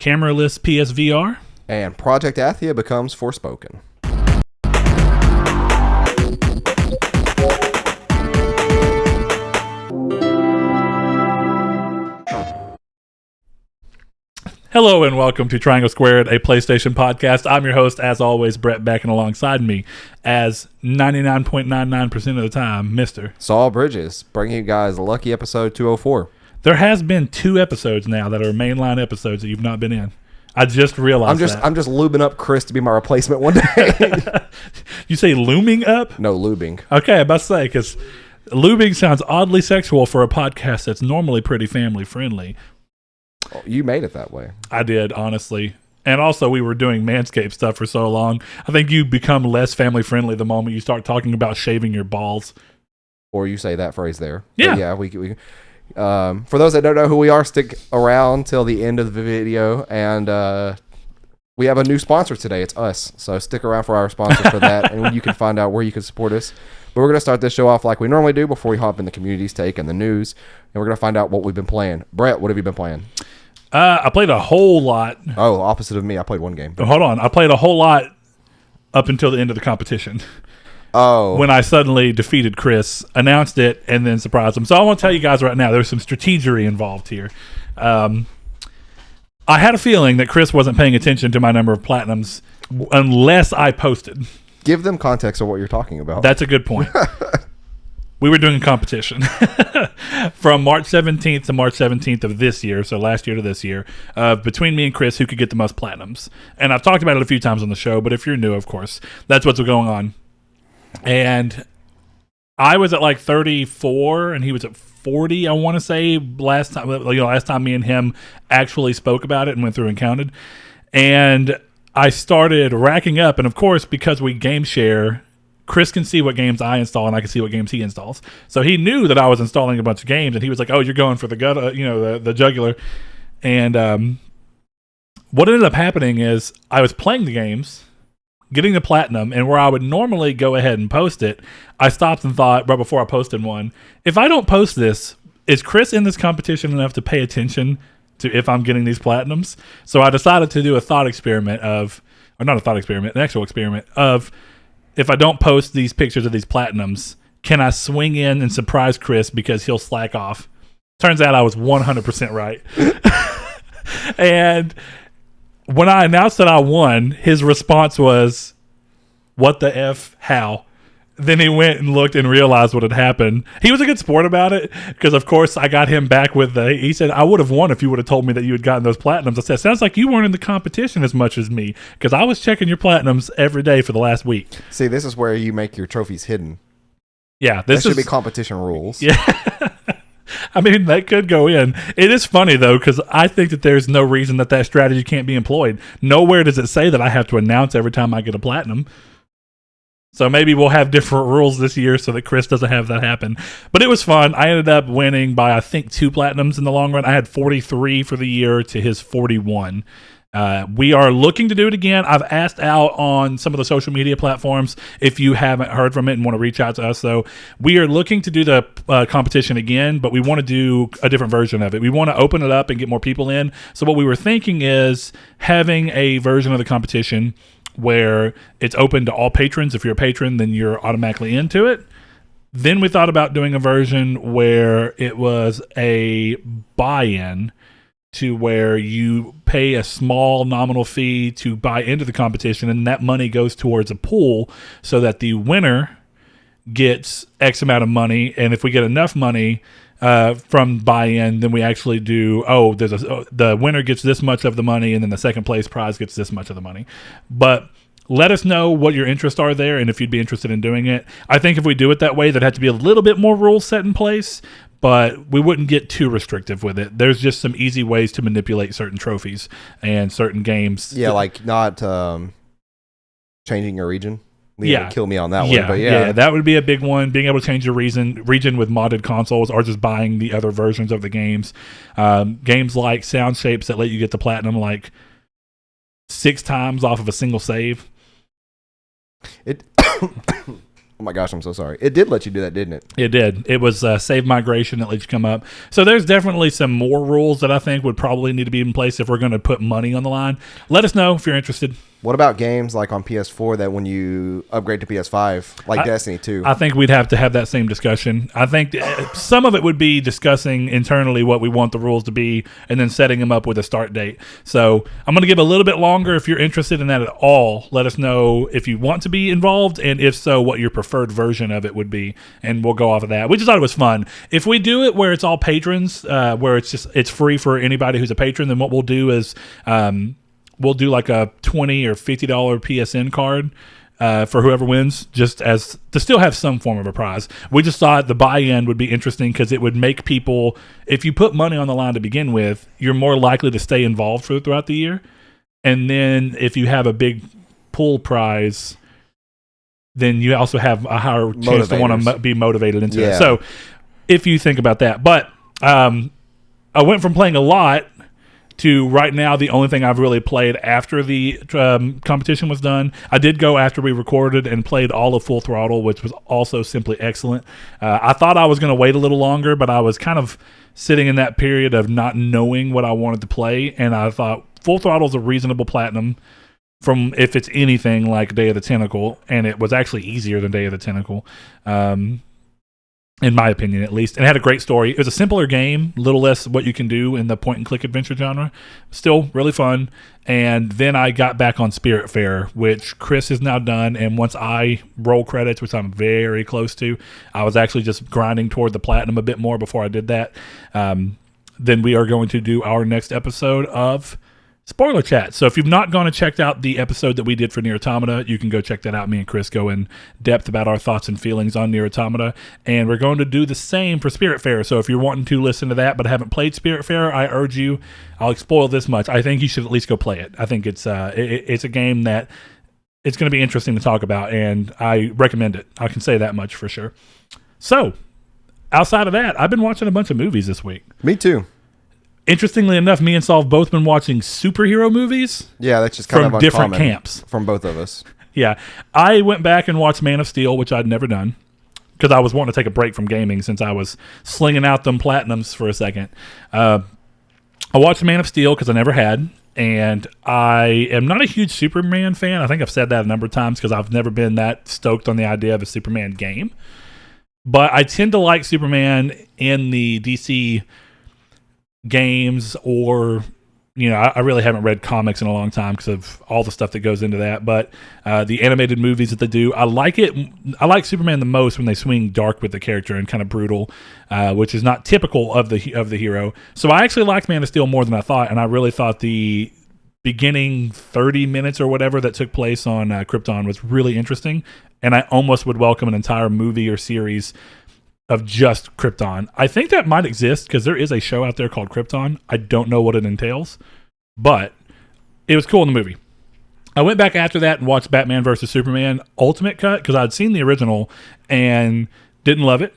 cameraless PSVR. And Project Athia becomes Forspoken. Hello and welcome to Triangle Squared, a PlayStation podcast. I'm your host, as always, Brett, back and alongside me, as 99.99% of the time, Mr. Saul Bridges, bringing you guys lucky episode 204. There has been 2 episodes now that are mainline episodes that you've not been in. I just realized I'm just lubing up Chris to be my replacement one day. You say looming up? No, lubing. Okay, I about to say, because lubing sounds oddly sexual for a podcast that's normally pretty family friendly. Oh, you made it that way. I did, honestly. And also, we were doing Manscaped stuff for so long. I think you become less family friendly the moment you start talking about shaving your balls. Or you say that phrase there. Yeah. But yeah, we for those that don't know who we are, stick around till the end of the video. And we have a new sponsor today. It's us. So stick around for our sponsor for that. And you can find out where you can support us. But we're going to start this show off like we normally do before we hop in the community's take and the news. And we're going to find out what we've been playing. Brett, what have you been playing? I played a whole lot. Oh, opposite of me. I played one game. Hold on. I played a whole lot up until the end of the competition. Oh. When I suddenly defeated Chris, announced it, and then surprised him. So I want to tell you guys right now, there's some strategery involved here. I had a feeling that Chris wasn't paying attention to my number of platinums unless I posted. Give them context of what you're talking about. That's a good point. We were doing a competition from March 17th to March 17th of this year, so last year to this year, between me and Chris, who could get the most platinums. And I've talked about it a few times on the show, but if you're new, of course, that's what's going on. And I was at like 34, and he was at 40, I want to say, last time me and him actually spoke about it and went through and counted. And I started racking up, and of course, because we game share, Chris can see what games I install, and I can see what games he installs. So he knew that I was installing a bunch of games, and he was like, "Oh, you're going for the gut, the jugular." And what ended up happening is I was playing the games, getting the platinum, and where I would normally go ahead and post it, I stopped and thought right before I posted one, if I don't post this, is Chris in this competition enough to pay attention to if I'm getting these platinums? So I decided to do an actual experiment of, if I don't post these pictures of these platinums, can I swing in and surprise Chris because he'll slack off? Turns out I was 100% right. And when I announced that I won, his response was, "What the F? How?" Then he went and looked and realized what had happened. He was a good sport about it because, of course, I got him back with he said, "I would have won if you would have told me that you had gotten those platinums." I said, "Sounds like you weren't in the competition as much as me because I was checking your platinums every day for the last week." See, this is where you make your trophies hidden. Yeah. This should be competition rules. Yeah. I mean, that could go in. It is funny, though, because I think that there's no reason that strategy can't be employed. Nowhere does it say that I have to announce every time I get a platinum. So maybe we'll have different rules this year so that Chris doesn't have that happen. But it was fun. I ended up winning by, I think, 2 platinums in the long run. I had 43 for the year to his 41. We are looking to do it again. I've asked out on some of the social media platforms if you haven't heard from it and want to reach out to us. So we are looking to do the competition again, but we want to do a different version of it. We want to open it up and get more people in. So what we were thinking is having a version of the competition where it's open to all patrons. If you're a patron, then you're automatically into it. Then we thought about doing a version where it was a buy-in to where you pay a small nominal fee to buy into the competition, and that money goes towards a pool so that the winner gets X amount of money. And if we get enough money from buy-in, then we actually do, the winner gets this much of the money, and then the second place prize gets this much of the money. But let us know what your interests are there and if you'd be interested in doing it. I think if we do it that way, there'd have to be a little bit more rules set in place, but we wouldn't get too restrictive with it. There's just some easy ways to manipulate certain trophies and certain games. Yeah, like not changing your region. Yeah, kill me on that one. But yeah, that would be a big one. Being able to change your region with modded consoles, or just buying the other versions of the games. Games like Sound Shapes that let you get the platinum like 6 times off of a single save. Oh my gosh, I'm so sorry. It did let you do that, didn't it? It did. It was save migration that let you come up. So there's definitely some more rules that I think would probably need to be in place if we're going to put money on the line. Let us know if you're interested. What about games like on PS4 that when you upgrade to PS5, like Destiny 2? I think we'd have to have that same discussion. I think some of it would be discussing internally what we want the rules to be and then setting them up with a start date. So I'm going to give a little bit longer. If you're interested in that at all, let us know if you want to be involved, and if so, what your preferred version of it would be, and we'll go off of that. We just thought it was fun. If we do it where it's all patrons, where it's free for anybody who's a patron, then what we'll do is we'll do like a $20 or $50 PSN card for whoever wins, just as to still have some form of a prize. We just thought the buy-in would be interesting because it would make people, if you put money on the line to begin with, you're more likely to stay involved throughout the year. And then if you have a big pool prize, then you also have a higher chance to want to be motivated into it. So if you think about that. But I went from playing a lot to right now the only thing I've really played after the competition was done. I did go after we recorded and played all of Full Throttle, which was also simply excellent. I thought I was going to wait a little longer, but I was kind of sitting in that period of not knowing what I wanted to play, and I thought Full Throttle is a reasonable platinum from if it's anything like Day of the Tentacle, and it was actually easier than Day of the Tentacle. In my opinion, at least. And it had a great story. It was a simpler game, a little less what you can do in the point-and-click adventure genre. Still really fun. And then I got back on Spiritfarer, which Chris has now done. And once I roll credits, which I'm very close to, I was actually just grinding toward the platinum a bit more before I did that. Then we are going to do our next episode of Spoiler Chat. So if you've not gone and checked out the episode that we did for Nier Automata, you can go check that out. Me and Chris go in depth about our thoughts and feelings on Nier Automata, and we're going to do the same for Spiritfarer. So if you're wanting to listen to that but haven't played Spiritfarer, I urge you, I'll spoil this much, I think you should at least go play it. I think it's a game that it's going to be interesting to talk about, and I recommend it. I can say that much for sure. So outside of that, I've been watching a bunch of movies this week. Me too. Interestingly enough, me and Saul have both been watching superhero movies. Yeah, that's just kind from of different camps from both of us. Yeah, I went back and watched Man of Steel, which I'd never done because I was wanting to take a break from gaming since I was slinging out them platinums for a second. I watched Man of Steel because I never had, and I am not a huge Superman fan. I think I've said that a number of times because I've never been that stoked on the idea of a Superman game. But I tend to like Superman in the DC games, or I really haven't read comics in a long time because of all the stuff that goes into that, but the animated movies that they do, I like Superman the most when they swing dark with the character and kind of brutal, which is not typical of the hero. So I actually liked Man of Steel more than I thought, and I really thought the beginning 30 minutes or whatever that took place on Krypton was really interesting, and I almost would welcome an entire movie or series of just Krypton. I think that might exist because there is a show out there called Krypton. I don't know what it entails, but it was cool in the movie. I went back after that and watched Batman Versus Superman Ultimate Cut because I'd seen the original and didn't love it.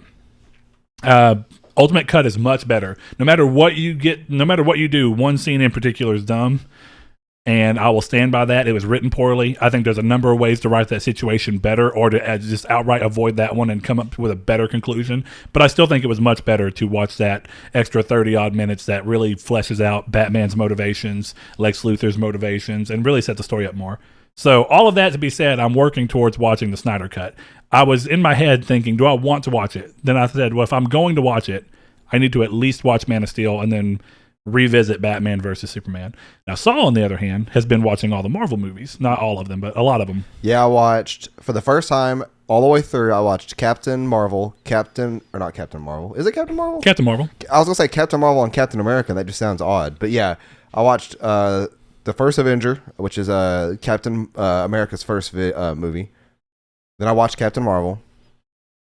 Ultimate Cut is much better. No matter what you do, one scene in particular is dumb, and I will stand by that. It was written poorly. I think there's a number of ways to write that situation better, or to just outright avoid that one and come up with a better conclusion. But I still think it was much better to watch that extra 30-odd minutes that really fleshes out Batman's motivations, Lex Luthor's motivations, and really set the story up more. So all of that to be said, I'm working towards watching the Snyder Cut. I was in my head thinking, do I want to watch it? Then I said, well, if I'm going to watch it, I need to at least watch Man of Steel and then revisit Batman versus Superman. Now, Saul, on the other hand, has been watching all the Marvel movies. Not all of them, but a lot of them. Yeah, I watched, for the first time, all the way through, I watched Captain Marvel. Is it Captain Marvel? Captain Marvel. I was going to say Captain Marvel and Captain America. That just sounds odd. But yeah, I watched the first Avenger, which is Captain America's first movie. Then I watched Captain Marvel.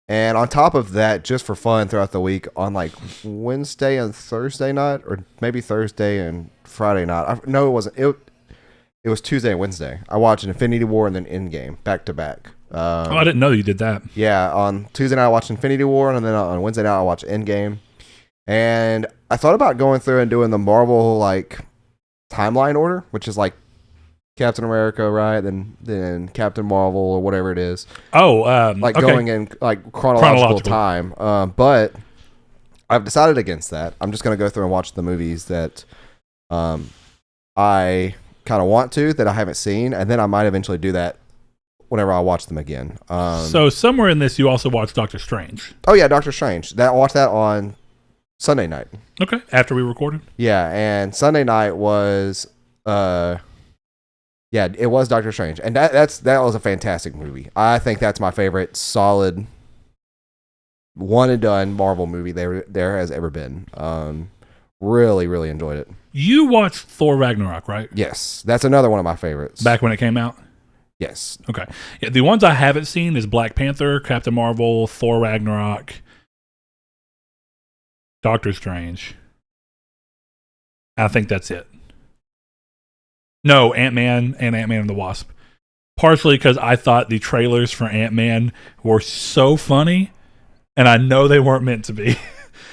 And on top of that, just for fun throughout the week, on like Wednesday and Thursday night, or maybe Thursday and Friday night. No, it wasn't. It was Tuesday and Wednesday. I watched Infinity War and then Endgame back to back. I didn't know you did that. Yeah, on Tuesday night I watched Infinity War, and then on Wednesday night I watched Endgame. And I thought about going through and doing the Marvel like timeline order, which is like Captain America, right? Then Captain Marvel or whatever it is. Oh, like okay. going in like chronological time. But I've decided against that. I'm just going to go through and watch the movies that I kind of want to, that I haven't seen, and then I might eventually do that whenever I watch them again. So somewhere in this, you also watched Doctor Strange. Oh yeah, Doctor Strange. I watched that on Sunday night. Okay, after we recorded. Yeah, and Sunday night was, it was Doctor Strange, and that was a fantastic movie. I think that's my favorite solid one and done Marvel movie there has ever been. Really, really enjoyed it. You watched Thor Ragnarok, right? Yes, that's another one of my favorites. Back when it came out. Yes. Okay. Yeah, the ones I haven't seen is Black Panther, Captain Marvel, Thor Ragnarok, Doctor Strange. I think that's it. No, Ant-Man and Ant-Man and the Wasp. Partially because I thought the trailers for Ant-Man were so funny, and I know they weren't meant to be.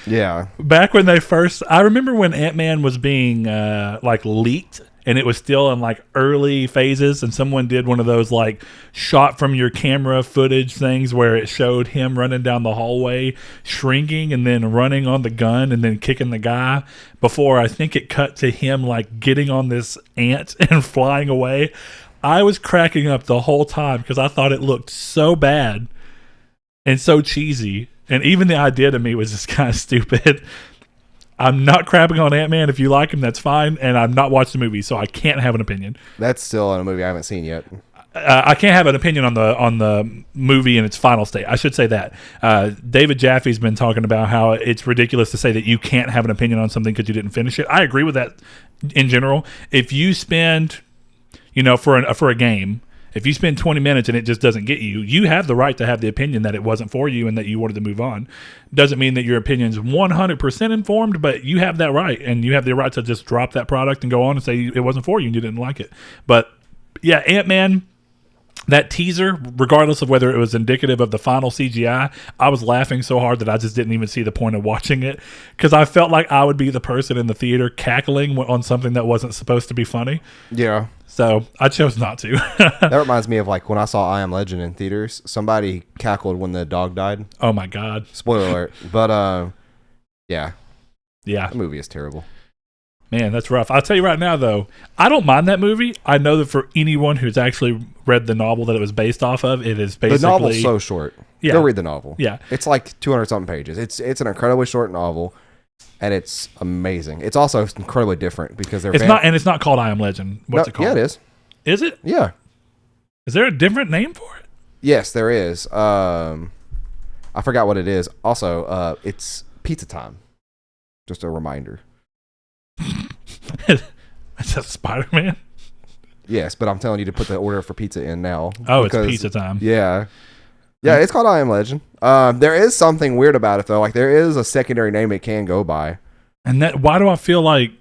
Yeah. Back when I remember when Ant-Man was being leaked, and it was still in like early phases, and someone did one of those like shot from your camera footage things where it showed him running down the hallway, shrinking, and then running on the gun and then kicking the guy before I think it cut to him like getting on this ant and flying away. I was cracking up the whole time because I thought it looked so bad and so cheesy. And even the idea to me was just kind of stupid. I'm not crapping on Ant-Man. If you like him, that's fine. And I've not watched the movie, so I can't have an opinion. That's still a movie I haven't seen yet. I can't have an opinion on the movie in its final state. I should say that. David Jaffe's been talking about how it's ridiculous to say that you can't have an opinion on something because you didn't finish it. I agree with that in general. If you spend, for a game, if you spend 20 minutes and it just doesn't get you, you have the right to have the opinion that it wasn't for you and that you wanted to move on. Doesn't mean that your opinion's 100% informed, but you have that right, and you have the right to just drop that product and go on and say it wasn't for you and you didn't like it. But yeah, Ant-Man, that teaser, regardless of whether it was indicative of the final CGI, I was laughing so hard that I just didn't even see the point of watching it because I felt like I would be the person in the theater cackling on something that wasn't supposed to be funny. Yeah. So I chose not to. That reminds me of like when I saw I Am Legend in theaters. Somebody cackled when the dog died. Oh my God. Spoiler alert. But yeah. Yeah. The movie is terrible. Man, that's rough. I'll tell you right now, though, I don't mind that movie. I know that for anyone who's actually read the novel that it was based off of, it is basically... The novel's so short. Yeah. Go read the novel. Yeah. It's like 200-something pages. It's an incredibly short novel, and it's amazing. It's also incredibly different because they're... It's not called I Am Legend. What's it called? Yeah, it is. Is it? Yeah. Is there a different name for it? Yes, there is. I forgot what it is. Also, it's Pizza Time. Just a reminder. Is that Spider-Man? Yes, but I'm telling you to put the order for pizza in now. Oh, it's Pizza Time. Yeah. Yeah, it's called I Am Legend. There is something weird about it, though. Like, there is a secondary name it can go by. And why do I feel like...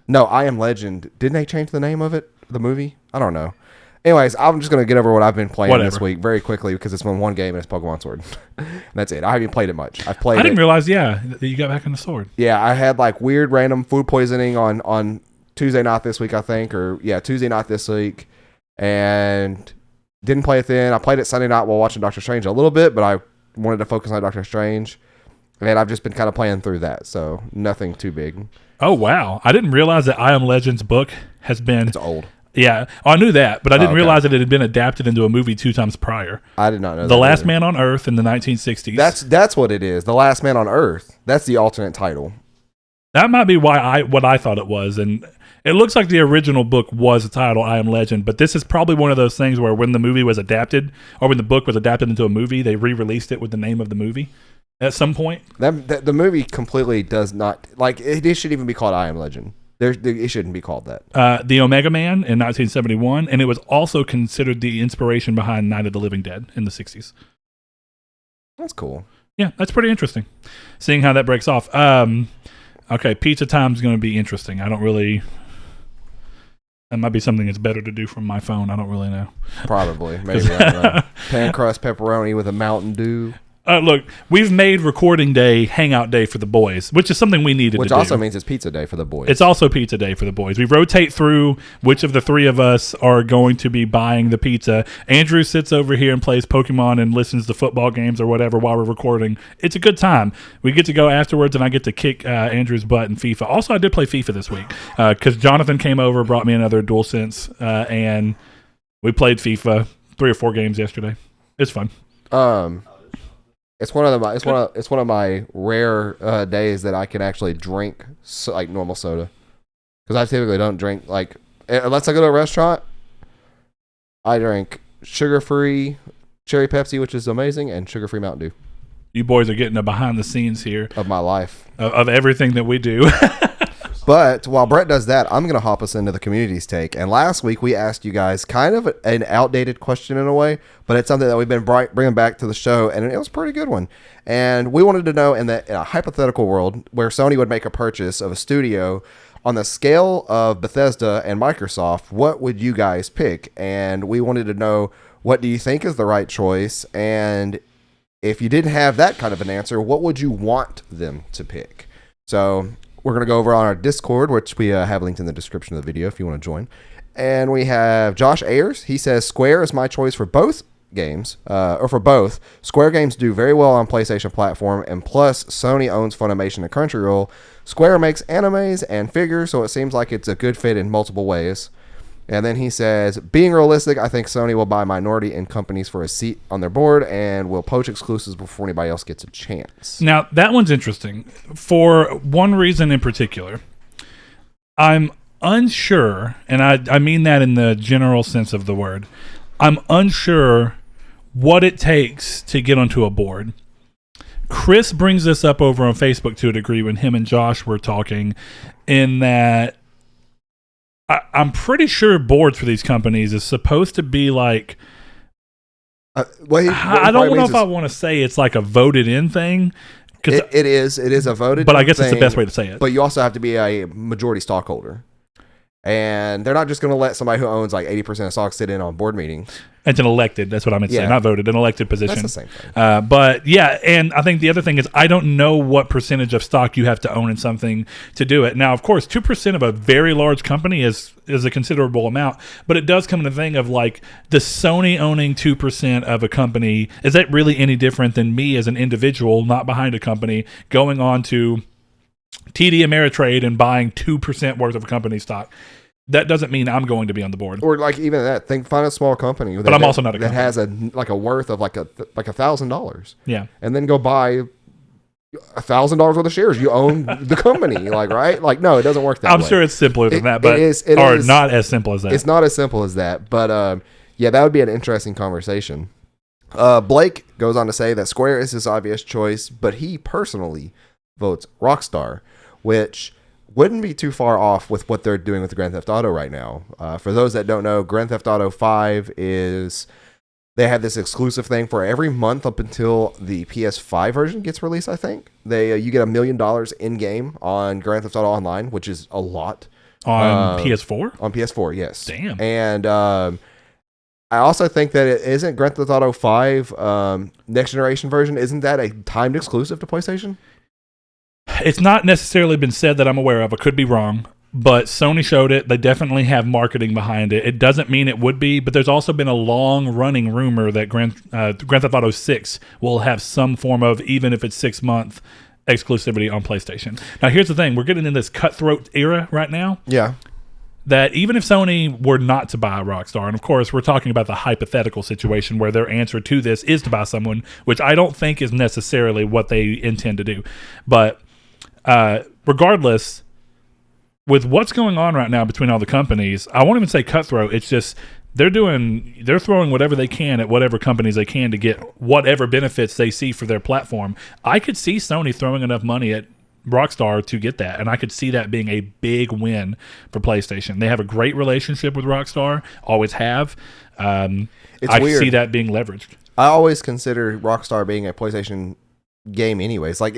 No, I Am Legend. Didn't they change the name of it? The movie? I don't know. Anyways, I'm just going to get over what I've been playing this week very quickly because it's been one game and it's Pokemon Sword. And that's it. I haven't played it much. I didn't realize, that you got back into Sword. Yeah, I had like weird random food poisoning on Tuesday night this week, I think. Tuesday night this week. And didn't play it then. I played it Sunday night while watching Doctor Strange a little bit, but I wanted to focus on Doctor Strange. And I've just been kind of playing through that, so nothing too big. Oh, wow. I didn't realize that I Am Legend's book has been... It's old. Yeah, I knew that, but I didn't realize that it had been adapted into a movie 2 times prior. I did not know that. The Last Man on Earth in the 1960s. That's what it is. The Last Man on Earth. That's the alternate title. That might be what I thought it was, and it looks like the original book was the title I Am Legend, but this is probably one of those things where when the movie was adapted, or when the book was adapted into a movie, they re-released it with the name of the movie at some point. The movie completely does not... Like, it shouldn't even be called I Am Legend. It shouldn't be called that. The Omega Man in 1971, and it was also considered the inspiration behind Night of the Living Dead in the 60s. That's cool. Yeah, that's pretty interesting, seeing how that breaks off. Okay, Pizza Time's going to be interesting. I don't really... That might be something that's better to do from my phone. I don't really know. Probably. Maybe. I don't know. Pan crust pepperoni with a Mountain Dew. Look, we've made recording day hangout day for the boys, which is something we needed to do. Which also means it's pizza day for the boys. It's also pizza day for the boys. We rotate through which of the three of us are going to be buying the pizza. Andrew sits over here and plays Pokemon and listens to football games or whatever while we're recording. It's a good time. We get to go afterwards, and I get to kick Andrew's butt in FIFA. Also, I did play FIFA this week because Jonathan came over, brought me another DualSense, and we played FIFA 3 or 4 games yesterday. It's fun. It's one of my rare days that I can actually drink like normal soda, because I typically don't drink unless I go to a restaurant. I drink sugar-free cherry Pepsi, which is amazing, and sugar-free Mountain Dew. You boys are getting a behind the scenes here of my life of everything that we do. But while Brett does that, I'm going to hop us into the community's take. And last week we asked you guys kind of an outdated question in a way, but it's something that we've been bringing back to the show, and it was a pretty good one. And we wanted to know in a hypothetical world where Sony would make a purchase of a studio on the scale of Bethesda and Microsoft, what would you guys pick? And we wanted to know, what do you think is the right choice? And if you didn't have that kind of an answer, what would you want them to pick? So we're going to go over on our Discord, which we have linked in the description of the video if you want to join. And we have Josh Ayers. He says, Square is my choice for both games, or for both. Square games do very well on PlayStation platform, and plus Sony owns Funimation and Crunchyroll. Square makes animes and figures, so it seems like it's a good fit in multiple ways. And then he says, being realistic, I think Sony will buy minority in companies for a seat on their board and will poach exclusives before anybody else gets a chance. Now, that one's interesting for one reason in particular. I'm unsure, and I mean that in the general sense of the word. I'm unsure what it takes to get onto a board. Chris brings this up over on Facebook to a degree when him and Josh were talking, in that I'm pretty sure boards for these companies is supposed to be like, I don't know if I want to say it's like a voted in thing. It is a voted but I guess thing, it's the best way to say it. But you also have to be a majority stockholder. And they're not just going to let somebody who owns like 80% of stock sit in on board meetings. It's an elected, that's what I meant to say, not voted, an elected position. That's the same thing. But yeah, and I think the other thing is I don't know what percentage of stock you have to own in something to do it. Now, of course, 2% of a very large company is a considerable amount, but it does come in the thing of like, the Sony owning 2% of a company, is that really any different than me as an individual not behind a company going on to TD Ameritrade and buying 2% worth of a company stock? That doesn't mean I'm going to be on the board. Or like even that, find a small company but I'm also not a company that has a worth of like $1,000. Yeah, and then go buy $1,000 worth of shares. You own the company, right? Like no, it doesn't work that way. I'm sure it's simpler than that, but it is not as simple as that. It's not as simple as that, but yeah, that would be an interesting conversation. Blake goes on to say that Square is his obvious choice, but he personally votes Rockstar, which wouldn't be too far off with what they're doing with Grand Theft Auto right now. For those that don't know, Grand Theft Auto 5 they have this exclusive thing for every month up until the PS5 version gets released, I think. You get $1 million in-game on Grand Theft Auto Online, which is a lot. On PS4? On PS4, yes. Damn. And I also think that it isn't Grand Theft Auto 5 next generation version, isn't that a timed exclusive to PlayStation? It's not necessarily been said that I'm aware of. I could be wrong, but Sony showed it. They definitely have marketing behind it. It doesn't mean it would be, but there's also been a long-running rumor that Grand Theft Auto 6 will have some form of, even if it's 6-month, exclusivity on PlayStation. Now, here's the thing. We're getting in this cutthroat era right now. Yeah. That even if Sony were not to buy Rockstar, and of course we're talking about the hypothetical situation where their answer to this is to buy someone, which I don't think is necessarily what they intend to do. But regardless, with what's going on right now between all the companies, I won't even say cutthroat. It's just they're throwing whatever they can at whatever companies they can to get whatever benefits they see for their platform. I could see Sony throwing enough money at Rockstar to get that, and I could see that being a big win for PlayStation. They have a great relationship with Rockstar, always have. I weird. see that being leveraged. I always consider Rockstar being a PlayStation game anyways. Like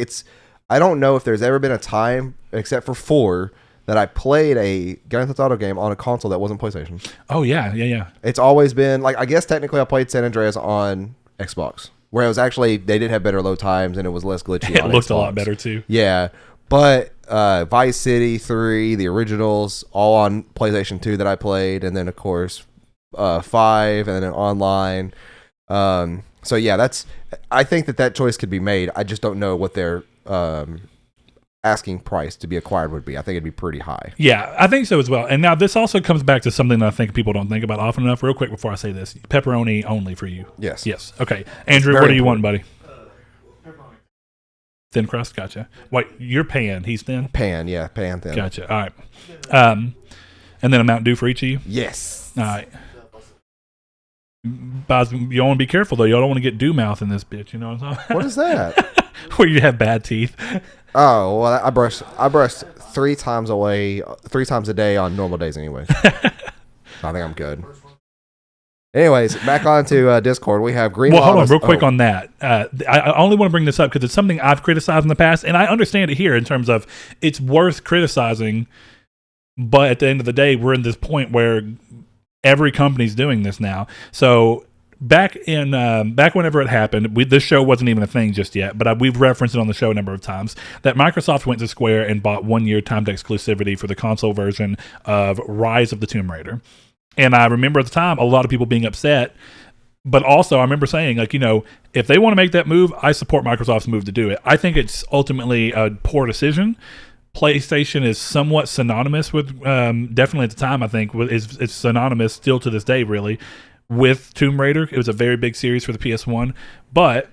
I don't know if there's ever been a time, except for 4, that I played a Grand Theft Auto game on a console that wasn't PlayStation. Oh, yeah. It's always been, like, I guess technically I played San Andreas on Xbox. where it was actually they did have better load times and it was less glitchy. It on looked Xbox. a lot better too. Yeah, but Vice City 3, the originals, all on PlayStation 2 that I played, and then of course 5, and then online. So yeah, I think that choice could be made. I just don't know what their asking price to be acquired would be. I think it'd be pretty high. Yeah, I think so as well. And now this also comes back to something that I think people don't think about often enough. Real quick before I say this, pepperoni only for you. Yes. Yes. Okay, Andrew, what do you want, buddy? Thin crust, gotcha. Wait, you're pan, he's thin? Pan thin. Gotcha, all right. And then a Mountain Dew for each of you? Yes. All right. Guys, you want to be careful, though. Y'all don't want to get dew mouth in this bitch, you know what I'm saying? What is that? Where you have bad teeth. Oh, well, I brush 3 times a day on normal days anyway. I think I'm good. Anyways, back on to Discord. We have Green Well, hold on Lava's- real quick on that. I only want to bring this up because it's something I've criticized in the past, and I understand it here in terms of it's worth criticizing, but at the end of the day, we're in this point where every company's doing this now. So back whenever it happened, this show wasn't even a thing just yet, but we've referenced it on the show a number of times, that Microsoft went to Square and bought 1-year timed exclusivity for the console version of Rise of the Tomb Raider. And I remember at the time a lot of people being upset, but also I remember saying, like, you know, if they want to make that move, I support Microsoft's move to do it. I think it's ultimately a poor decision. PlayStation is somewhat synonymous with, definitely at the time, I think, it's synonymous still to this day, really, with Tomb Raider. It was a very big series for the PS1, but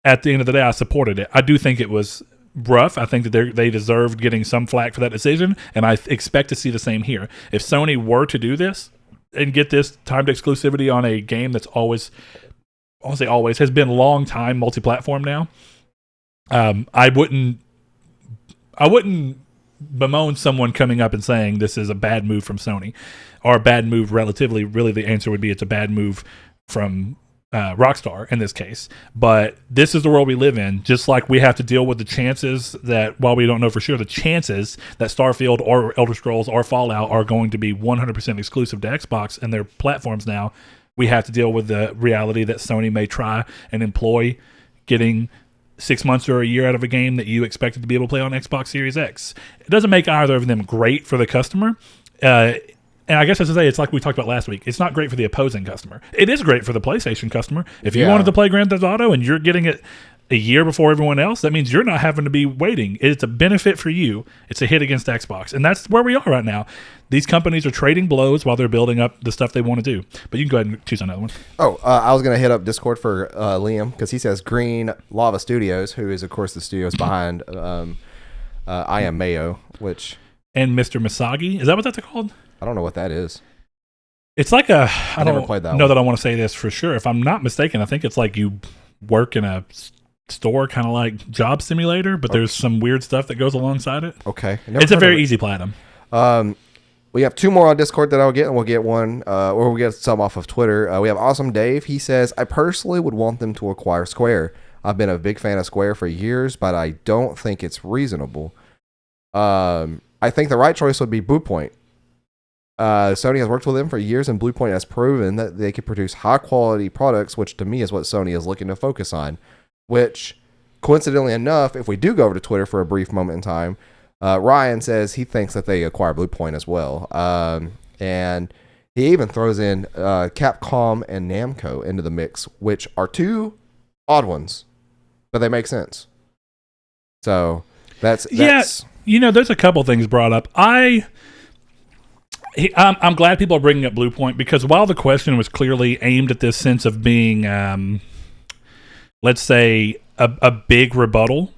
at the end of the day, I supported it. I do think it was rough. I think that they deserved getting some flack for that decision, and I expect to see the same here. If Sony were to do this and get this timed exclusivity on a game that's always, I'll say always, has been long time multi-platform now, I wouldn't bemoan someone coming up and saying this is a bad move from Sony, or a bad move relatively. Really, the answer would be it's a bad move from Rockstar in this case. But this is the world we live in. Just like we have to deal with the chances that, while we don't know for sure, the chances that Starfield or Elder Scrolls or Fallout are going to be 100% exclusive to Xbox and their platforms now, we have to deal with the reality that Sony may try and employ getting 6 months or a year out of a game that you expected to be able to play on Xbox Series X. It doesn't make either of them great for the customer. And I guess I should say, it's like we talked about last week. It's not great for the opposing customer. It is great for the PlayStation customer. If you wanted to play Grand Theft Auto and you're getting it a year before everyone else, that means you're not having to be waiting. It's a benefit for you. It's a hit against Xbox. And that's where we are right now. These companies are trading blows while they're building up the stuff they want to do. But you can go ahead and choose another one. I was going to hit up Discord for Liam, because he says Green Lava Studios, who is, of course, the studios behind I Am Mayo, which... And Mr. Misagi. Is that what that's called? I don't know what that is. It's like a... I never don't played that know one. that I want to say this for sure. If I'm not mistaken, I think it's like you work in a store, kind of like Job Simulator, but there's some weird stuff that goes alongside it. Okay. It's a very easy platinum. We have 2 more on Discord that I'll get, and we'll get one, or we'll get some off of Twitter. We have Awesome Dave. He says, I personally would want them to acquire Square. I've been a big fan of Square for years, but I don't think it's reasonable. I think the right choice would be Bluepoint. Sony has worked with them for years, and Bluepoint has proven that they can produce high-quality products, which to me is what Sony is looking to focus on. Which, coincidentally enough, if we do go over to Twitter for a brief moment in time, Ryan says he thinks that they acquire Bluepoint as well. And he even throws in Capcom and Namco into the mix, which are 2 odd ones, but they make sense. So that's you know, there's a couple things brought up. I'm glad people are bringing up Bluepoint, because while the question was clearly aimed at this sense of being, let's say, a big rebuttal,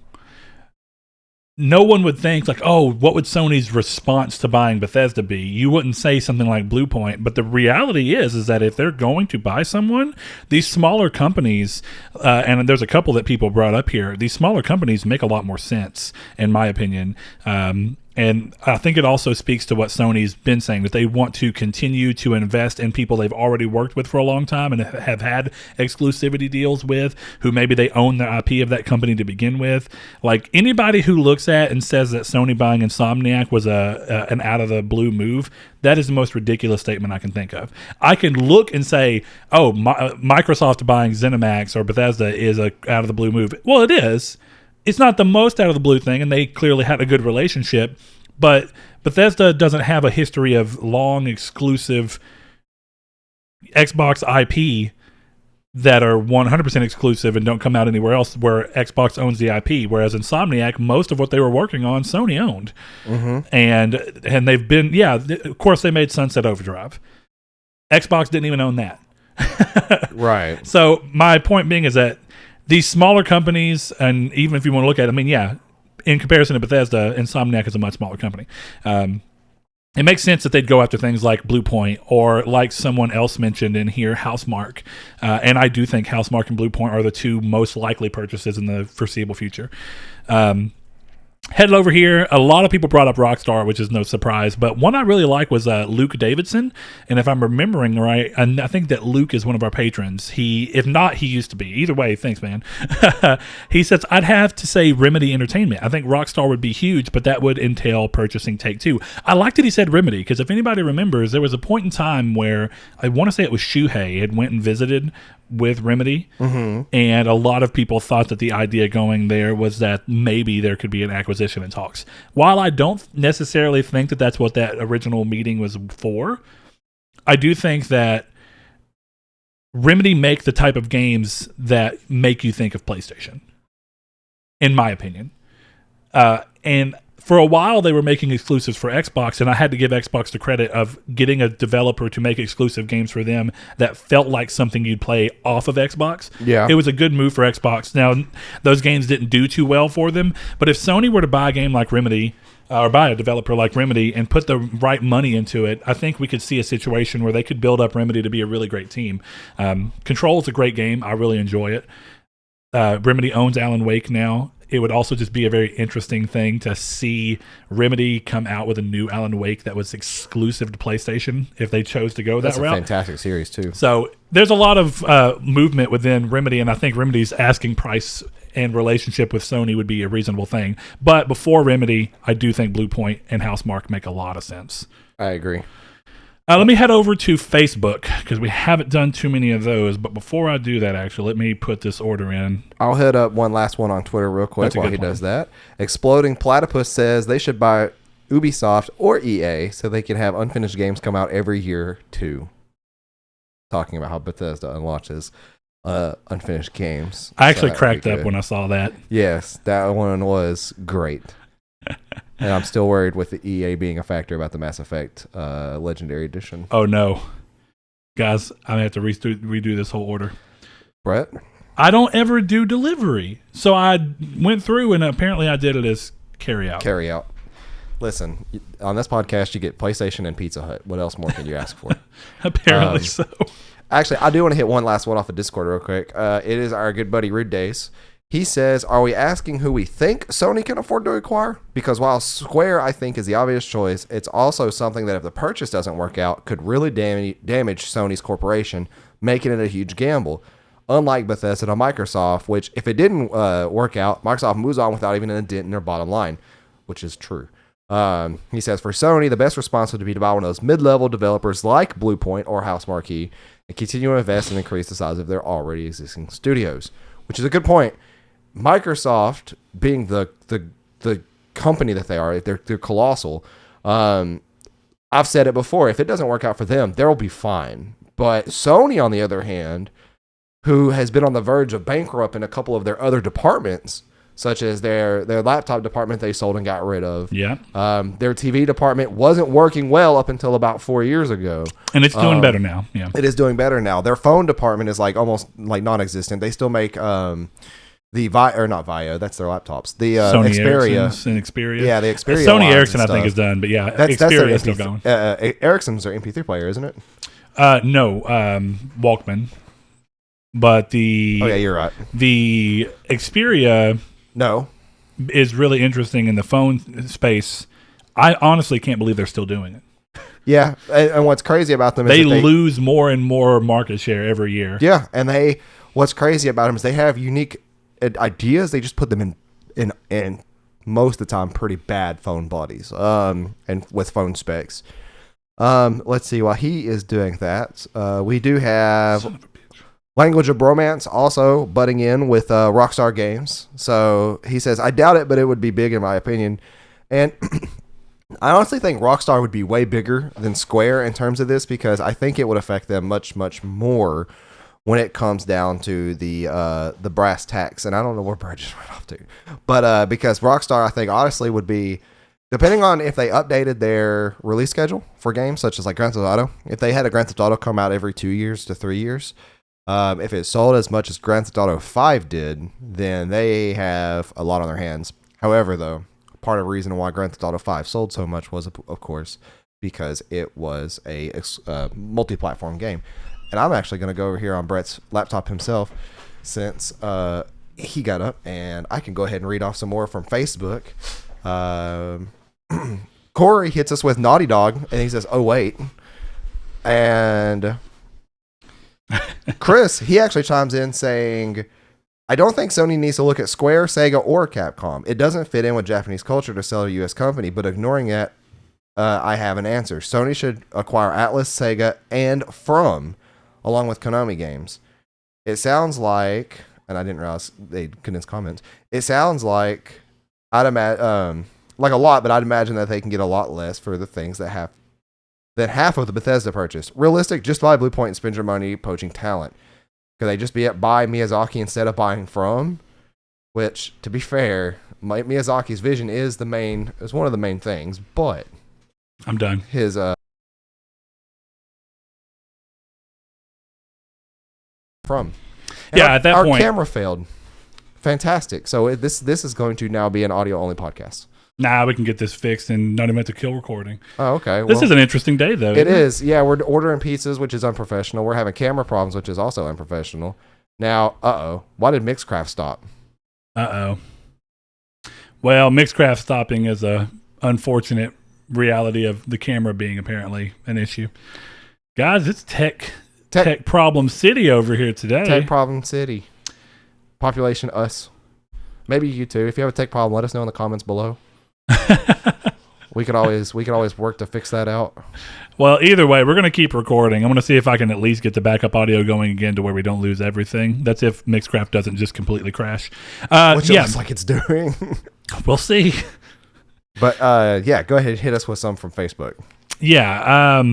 no one would think like, oh, what would Sony's response to buying Bethesda be? You wouldn't say something like Bluepoint, but the reality is that if they're going to buy someone, these smaller companies, and there's a couple that people brought up here, these smaller companies make a lot more sense, in my opinion. And And I think it also speaks to what Sony's been saying, that they want to continue to invest in people they've already worked with for a long time and have had exclusivity deals with, who maybe they own the IP of that company to begin with. Like, anybody who looks at and says that Sony buying Insomniac was an out of the blue move, that is the most ridiculous statement I can think of. I can look and say, oh, Microsoft buying ZeniMax or Bethesda is a out of the blue move. Well, it is. It's not the most out of the blue thing, and they clearly had a good relationship, but Bethesda doesn't have a history of long exclusive Xbox IP that are 100% exclusive and don't come out anywhere else where Xbox owns the IP, whereas Insomniac, most of what they were working on, Sony owned. And they've been, of course they made Sunset Overdrive. Xbox didn't even own that. Right. So my point being is that these smaller companies, and even if you want to look at it, in comparison to Bethesda, Insomniac is a much smaller company. It makes sense that they'd go after things like Bluepoint or, like someone else mentioned in here, Housemarque. And I do think Housemarque and Bluepoint are the two most likely purchases in the foreseeable future. Headed over here, a lot of people brought up Rockstar, which is no surprise, but one I really like was Luke Davidson, and if I'm remembering right, and I think that Luke is one of our patrons. If not, he used to be. Either way, thanks, man. He says, I'd have to say Remedy Entertainment. I think Rockstar would be huge, but that would entail purchasing Take-Two. I like that he said Remedy, because if anybody remembers, there was a point in time where, I want to say it was Shuhei, had went and visited with Remedy, and a lot of people thought that the idea going there was that maybe there could be an acquisition in talks. While I don't necessarily think that that's what that original meeting was for, I do think that Remedy make the type of games that make you think of PlayStation, in my opinion. And for a while, they were making exclusives for Xbox, and I had to give Xbox the credit of getting a developer to make exclusive games for them that felt like something you'd play off of Xbox. Yeah. It was a good move for Xbox. Now, those games didn't do too well for them, but if Sony were to buy a game like Remedy, or buy a developer like Remedy and put the right money into it, I think we could see a situation where they could build up Remedy to be a really great team. Control is a great game. I really enjoy it. Remedy owns Alan Wake now. It would also just be a very interesting thing to see Remedy come out with a new Alan Wake that was exclusive to PlayStation if they chose to go that route. That's a fantastic series, too. So there's a lot of movement within Remedy, and I think Remedy's asking price and relationship with Sony would be a reasonable thing. But before Remedy, I do think Bluepoint and Housemarque make a lot of sense. I agree. Let me head over to Facebook, because we haven't done too many of those. But before I do that, actually, let me put this order in. I'll hit up one last one on Twitter real quick while he does that. Exploding Platypus says they should buy Ubisoft or EA so they can have unfinished games come out every year, too. Talking about how Bethesda unlaunches unfinished games. I actually cracked up when I saw that. Yes, that one was great. And I'm still worried with the EA being a factor about the Mass Effect Legendary Edition. Oh, no. Guys, I'm going to have to redo this whole order. Brett? I don't ever do delivery. So I went through, and apparently I did it as carry-out. Carry-out. Listen, on this podcast, you get PlayStation and Pizza Hut. What else more can you ask for? Apparently so. Actually, I do want to hit one last one off of Discord real quick. It is our good buddy Rude Days. He says, are we asking who we think Sony can afford to acquire? Because while Square, I think, is the obvious choice, it's also something that if the purchase doesn't work out, could really damage Sony's corporation, making it a huge gamble. Unlike Bethesda and Microsoft, which if it didn't work out, Microsoft moves on without even a dent in their bottom line, which is true. He says, for Sony, the best response would be to buy one of those mid-level developers like Bluepoint or Housemarque and continue to invest and increase the size of their already existing studios, which is a good point. Microsoft, being the company that they are, they're colossal. I've said it before. If it doesn't work out for them, they'll be fine. But Sony, on the other hand, who has been on the verge of bankrupt in a couple of their other departments, such as their laptop department they sold and got rid of. Yeah. Their TV department wasn't working well up until about 4 years ago. And it's doing better now. Yeah. It is doing better now. Their phone department is like almost like non-existent. They still make not Vio, that's their laptops. The Sony Xperia. And Xperia. Yeah, the Xperia. Sony Ericsson, I think, is done, but yeah, Xperia is still going. Ericsson's their MP3 player, isn't it? No, Walkman. But the... Oh, yeah, you're right. The Xperia... No. Is really interesting in the phone space. I honestly can't believe they're still doing it. Yeah, and what's crazy about them is they lose more and more market share every year. Yeah, and what's crazy about them is they have unique ideas. They just put them in most of the time pretty bad phone bodies, and with phone specs. Let's see. While he is doing that, we do have Language of Bromance also butting in with Rockstar Games. So he says, I doubt it, but it would be big in my opinion. And I honestly think Rockstar would be way bigger than Square in terms of this, because I think it would affect them much, much more when it comes down to the brass tacks. And I don't know where Brad just went off to. But because Rockstar, I think, honestly would be, depending on if they updated their release schedule for games, such as like Grand Theft Auto, if they had a Grand Theft Auto come out every 2 years to 3 years, if it sold as much as Grand Theft Auto 5 did, then they have a lot on their hands. However, though, part of the reason why Grand Theft Auto 5 sold so much was, of course, because it was a multi-platform game. And I'm actually going to go over here on Brett's laptop himself, since he got up, and I can go ahead and read off some more from Facebook. Corey hits us with Naughty Dog, and he says, oh, wait. And Chris, he actually chimes in saying, I don't think Sony needs to look at Square, Sega, or Capcom. It doesn't fit in with Japanese culture to sell a U.S. company, but ignoring it, I have an answer. Sony should acquire Atlus, Sega, and From, along with Konami games. It sounds like, and I didn't realize they condensed comments, it sounds like, I'd imagine, like a lot, but I'd imagine that they can get a lot less for the things that half of the Bethesda purchased. Realistic, just buy Bluepoint and spend your money poaching talent. Could they just buy Miyazaki instead of buying From? Which, to be fair, Miyazaki's vision is one of the main things, but I'm done. His From. And at that point, our camera failed. Fantastic. So this is going to now be an audio only podcast. Nah, we can get this fixed and not even have to kill recording. Oh, okay. This is an interesting day, though. It is. Yeah, we're ordering pizzas, which is unprofessional. We're having camera problems, which is also unprofessional. Now, why did Mixcraft stop? Well, Mixcraft stopping is a unfortunate reality of the camera being apparently an issue. Guys, it's tech problem city over here today. Tech problem city. Population us. Maybe you too. If you have a tech problem, let us know in the comments below. we could always work to fix that out. Well, either way, we're going to keep recording. I'm going to see if I can at least get the backup audio going again to where we don't lose everything. That's if Mixcraft doesn't just completely crash. Which it looks like it's doing. We'll see. But go ahead and hit us with some from Facebook. Yeah,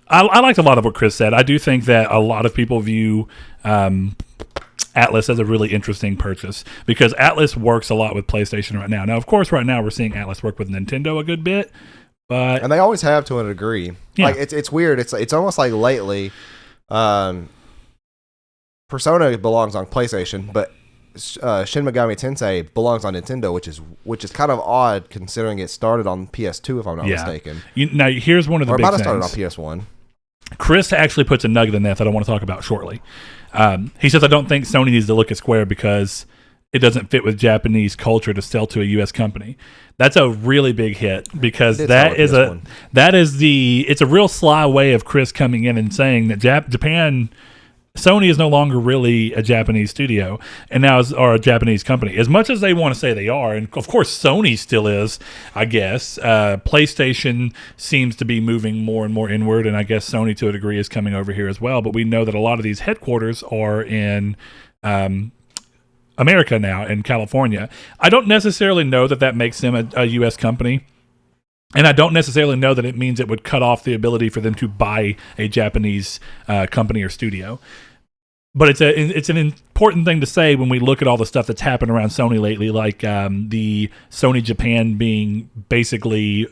I liked a lot of what Chris said. I do think that a lot of people view Atlus as a really interesting purchase, because Atlus works a lot with PlayStation right now. Now, of course, right now we're seeing Atlus work with Nintendo a good bit, and they always have to a degree. Yeah. Like it's weird. It's almost like lately, Persona belongs on PlayStation, but Shin Megami Tensei belongs on Nintendo, which is kind of odd considering it started on PS2, if I'm not mistaken. Now, here's one of the big things. It might have started on PS1. Chris actually puts a nugget in that I want to talk about shortly. He says, I don't think Sony needs to look at Square because it doesn't fit with Japanese culture to sell to a U.S. company. That's a really big hit, because it's a real sly way of Chris coming in and saying that Sony is no longer really a Japanese studio and now or a Japanese company, as much as they want to say they are. And of course, Sony still is, I guess. PlayStation seems to be moving more and more inward, and I guess Sony to a degree is coming over here as well. But we know that a lot of these headquarters are in America now, in California. I don't necessarily know that makes them a U.S. company. And I don't necessarily know that it means it would cut off the ability for them to buy a Japanese company or studio. But it's an important thing to say when we look at all the stuff that's happened around Sony lately, like the Sony Japan being basically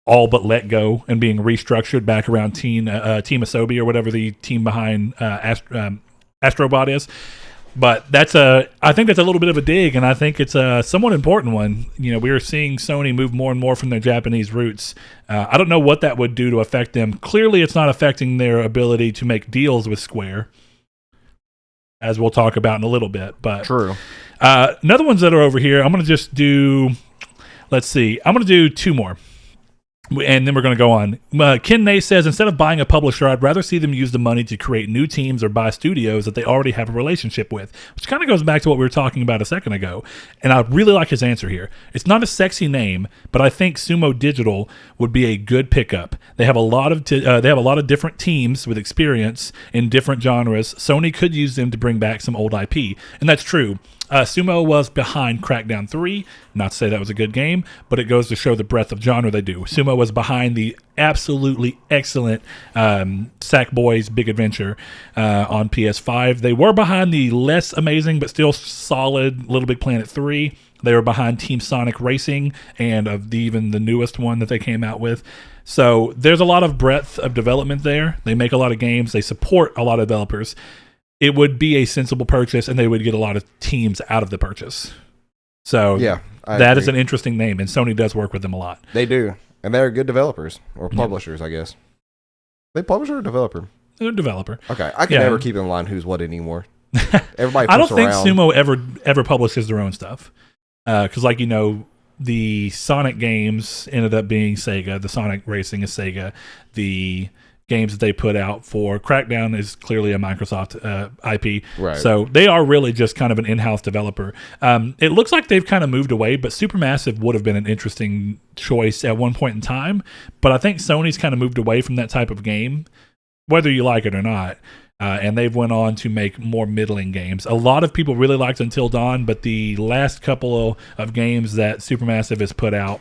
all but let go and being restructured back around Team Asobi, or whatever the team behind Astrobot is. But I think that's a little bit of a dig, and I think it's a somewhat important one. You know, we are seeing Sony move more and more from their Japanese roots. I don't know what that would do to affect them. Clearly, it's not affecting their ability to make deals with Square, as we'll talk about in a little bit. But true. Another ones that are over here, I'm going to just do, let's see. I'm going to do two more. And then we're going to go on. Ken Ney says, instead of buying a publisher, I'd rather see them use the money to create new teams or buy studios that they already have a relationship with, which kind of goes back to what we were talking about a second ago. And I really like his answer here. It's not a sexy name, but I think Sumo Digital would be a good pickup. They have a lot of different teams with experience in different genres. Sony could use them to bring back some old IP, and that's true. Sumo was behind Crackdown 3. Not to say that was a good game, but it goes to show the breadth of genre they do. Sumo was behind the absolutely excellent Sackboy's Big Adventure on PS5. They were behind the less amazing but still solid Little Big Planet 3. They were behind Team Sonic Racing and even the newest one that they came out with. So there's a lot of breadth of development there. They make a lot of games. They support a lot of developers. It would be a sensible purchase, and they would get a lot of teams out of the purchase. So yeah, that is an interesting name, and Sony does work with them a lot. They do, and they're good developers or publishers, I guess. They publisher or developer? They're a developer. Okay, I can never keep in line who's what anymore. Everybody. I don't think Sumo ever publishes their own stuff, because the Sonic games ended up being Sega. The Sonic Racing is Sega. The games that they put out for Crackdown is clearly a Microsoft IP. Right. So they are really just kind of an in-house developer. It looks like they've kind of moved away, but Supermassive would have been an interesting choice at one point in time. But I think Sony's kind of moved away from that type of game, whether you like it or not. And they've went on to make more middling games. A lot of people really liked Until Dawn, but the last couple of games that Supermassive has put out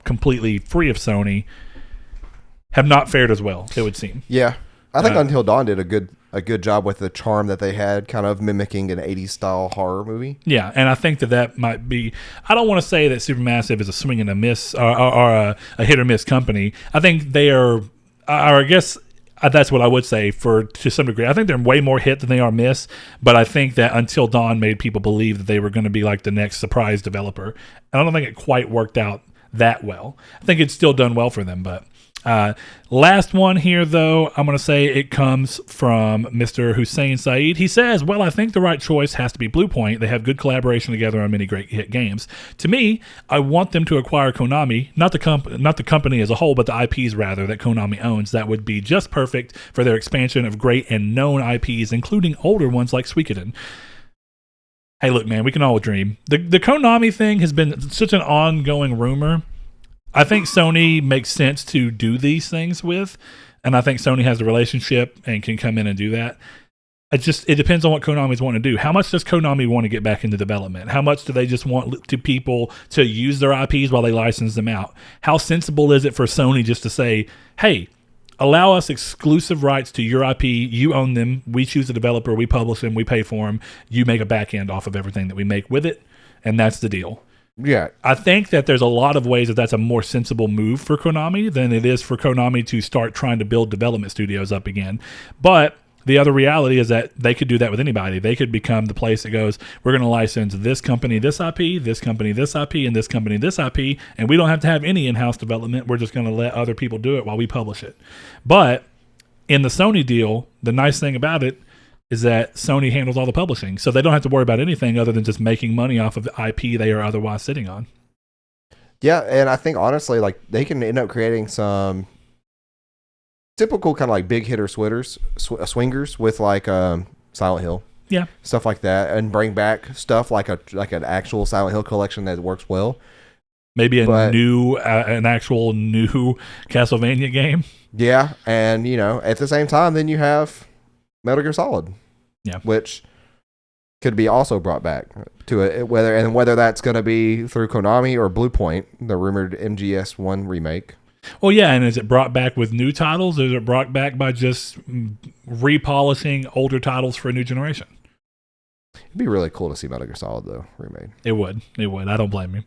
completely free of Sony have not fared as well, it would seem. Yeah. I think Until Dawn did a good job with the charm that they had, kind of mimicking an 80s style horror movie. Yeah, and I think that might be... I don't want to say that Supermassive is a swing and a miss or a hit or miss company. I think they are... Or I guess that's what I would say to some degree. I think they're way more hit than they are miss, but I think that Until Dawn made people believe that they were going to be like the next surprise developer. And I don't think it quite worked out that well. I think it's still done well for them, but... last one here, though, I'm going to say it comes from Mr. Hussein Saeed. He says, well, I think the right choice has to be Bluepoint. They have good collaboration together on many great hit games. To me, I want them to acquire Konami, not the company as a whole, but the IPs, rather, that Konami owns. That would be just perfect for their expansion of great and known IPs, including older ones like Suikoden. Hey, look, man, we can all dream. The Konami thing has been such an ongoing rumor. I think Sony makes sense to do these things with, and I think Sony has the relationship and can come in and do that. It depends on what Konami's want to do. How much does Konami want to get back into development? How much do they just want people to use their IPs while they license them out? How sensible is it for Sony just to say, hey, allow us exclusive rights to your IP, you own them, we choose the developer, we publish them, we pay for them, you make a back end off of everything that we make with it, and that's the deal. Yeah. I think that there's a lot of ways that that's a more sensible move for Konami than it is for Konami to start trying to build development studios up again. But the other reality is that they could do that with anybody. They could become the place that goes, we're going to license this company this IP, this company this IP, and this company this IP, and we don't have to have any in-house development. We're just going to let other people do it while we publish it. But in the Sony deal, the nice thing about it is that Sony handles all the publishing. So they don't have to worry about anything other than just making money off of the IP they are otherwise sitting on. Yeah, and I think honestly, like, they can end up creating some typical kind of like big hitter swingers with like Silent Hill. Yeah. Stuff like that, and bring back stuff like an actual Silent Hill collection that works well. Maybe an actual new Castlevania game. Yeah, and at the same time, then you have Metal Gear Solid. Yeah, which could be also brought back to it, whether that's going to be through Konami or Bluepoint, the rumored MGS1 remake. Well, yeah, and is it brought back with new titles, or is it brought back by just repolishing older titles for a new generation? It'd be really cool to see Metal Gear Solid, though, remade. It would. I don't blame you.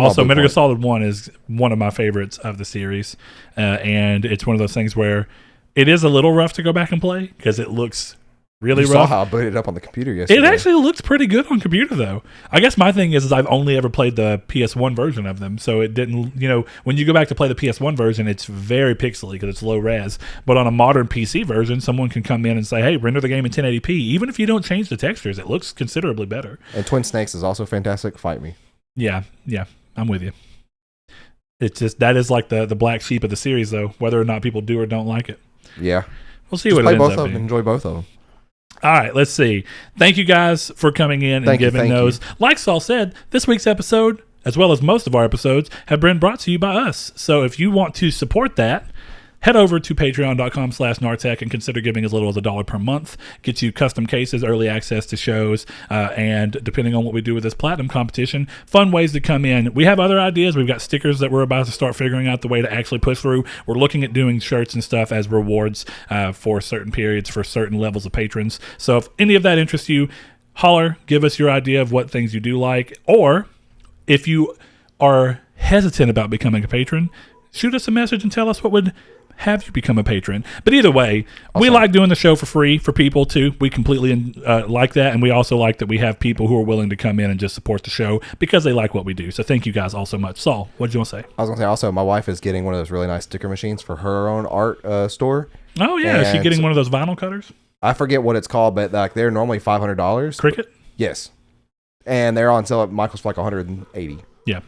Also, Metal Gear Solid 1 is one of my favorites of the series, and it's one of those things where it is a little rough to go back and play because it looks really rough. You saw how I booted it up on the computer yesterday. It actually looks pretty good on computer, though. I guess my thing is I've only ever played the PS1 version of them, so it didn't, when you go back to play the PS1 version, it's very pixely because it's low res. But on a modern PC version, someone can come in and say, hey, render the game in 1080p. Even if you don't change the textures, it looks considerably better. And Twin Snakes is also fantastic. Fight me. Yeah, I'm with you. It's just that is like the black sheep of the series, though. Whether or not people do or don't like it, Yeah. we'll see Just what play it both ends of up them. being. Enjoy both of them. All right, let's see. Thank you guys for coming in and giving those. Like Saul said, this week's episode, as well as most of our episodes, have been brought to you by us. So if you want to support that, head over to patreon.com/Nartech and consider giving as little as $1 per month. Gets you custom cases, early access to shows, and depending on what we do with this platinum competition, fun ways to come in. We have other ideas. We've got stickers that we're about to start figuring out the way to actually push through. We're looking at doing shirts and stuff as rewards for certain periods, for certain levels of patrons. So if any of that interests you, holler, give us your idea of what things you do like, or if you are hesitant about becoming a patron, shoot us a message and tell us what would have you become a patron. But either way, we like doing the show for free for people too. We completely like that, and we also like that we have people who are willing to come in and just support the show because they like what we do. So thank you guys all so much. Saul, what did you want to say? I was going to say also, my wife is getting one of those really nice sticker machines for her own art store. Oh yeah, is she getting one of those vinyl cutters? I forget what it's called, but like they're normally $500. Cricut? Yes. And they're on sale at Michael's for like $180. Yeah.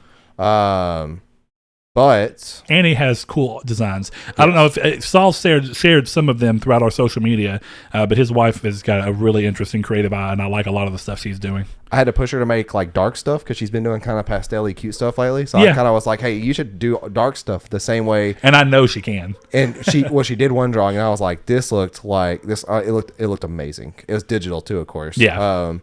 But Annie has cool designs. I don't know if Saul shared some of them throughout our social media, but his wife has got a really interesting creative eye, and I like a lot of the stuff she's doing. I had to push her to make like dark stuff because she's been doing kind of pastel-y cute stuff lately. So Yeah. I kind of was like, hey, you should do dark stuff the same way. And I know she can. And she did one drawing, and I was like, this looked like this. It looked amazing. It was digital too, of course. Yeah.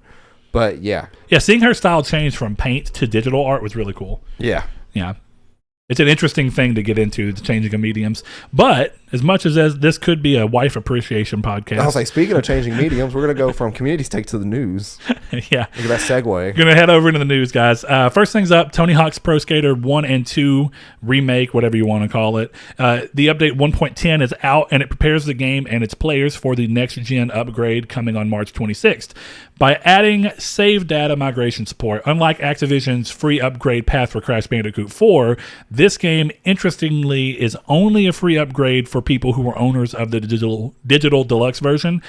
But yeah. Yeah, seeing her style change from paint to digital art was really cool. Yeah. Yeah. It's an interesting thing to get into, the changing of mediums. But as much as this could be a wife appreciation podcast. I was like, speaking of changing mediums, we're going to go from community stake to the news. Yeah. Look at that segue. We're going to head over into the news, guys. First things up, Tony Hawk's Pro Skater 1 and 2 remake, whatever you want to call it. The update 1.10 is out, and it prepares the game and its players for the next-gen upgrade coming on March 26th. By adding save data migration support, unlike Activision's free upgrade path for Crash Bandicoot 4, this game, interestingly, is only a free upgrade for people who are owners of the digital deluxe version,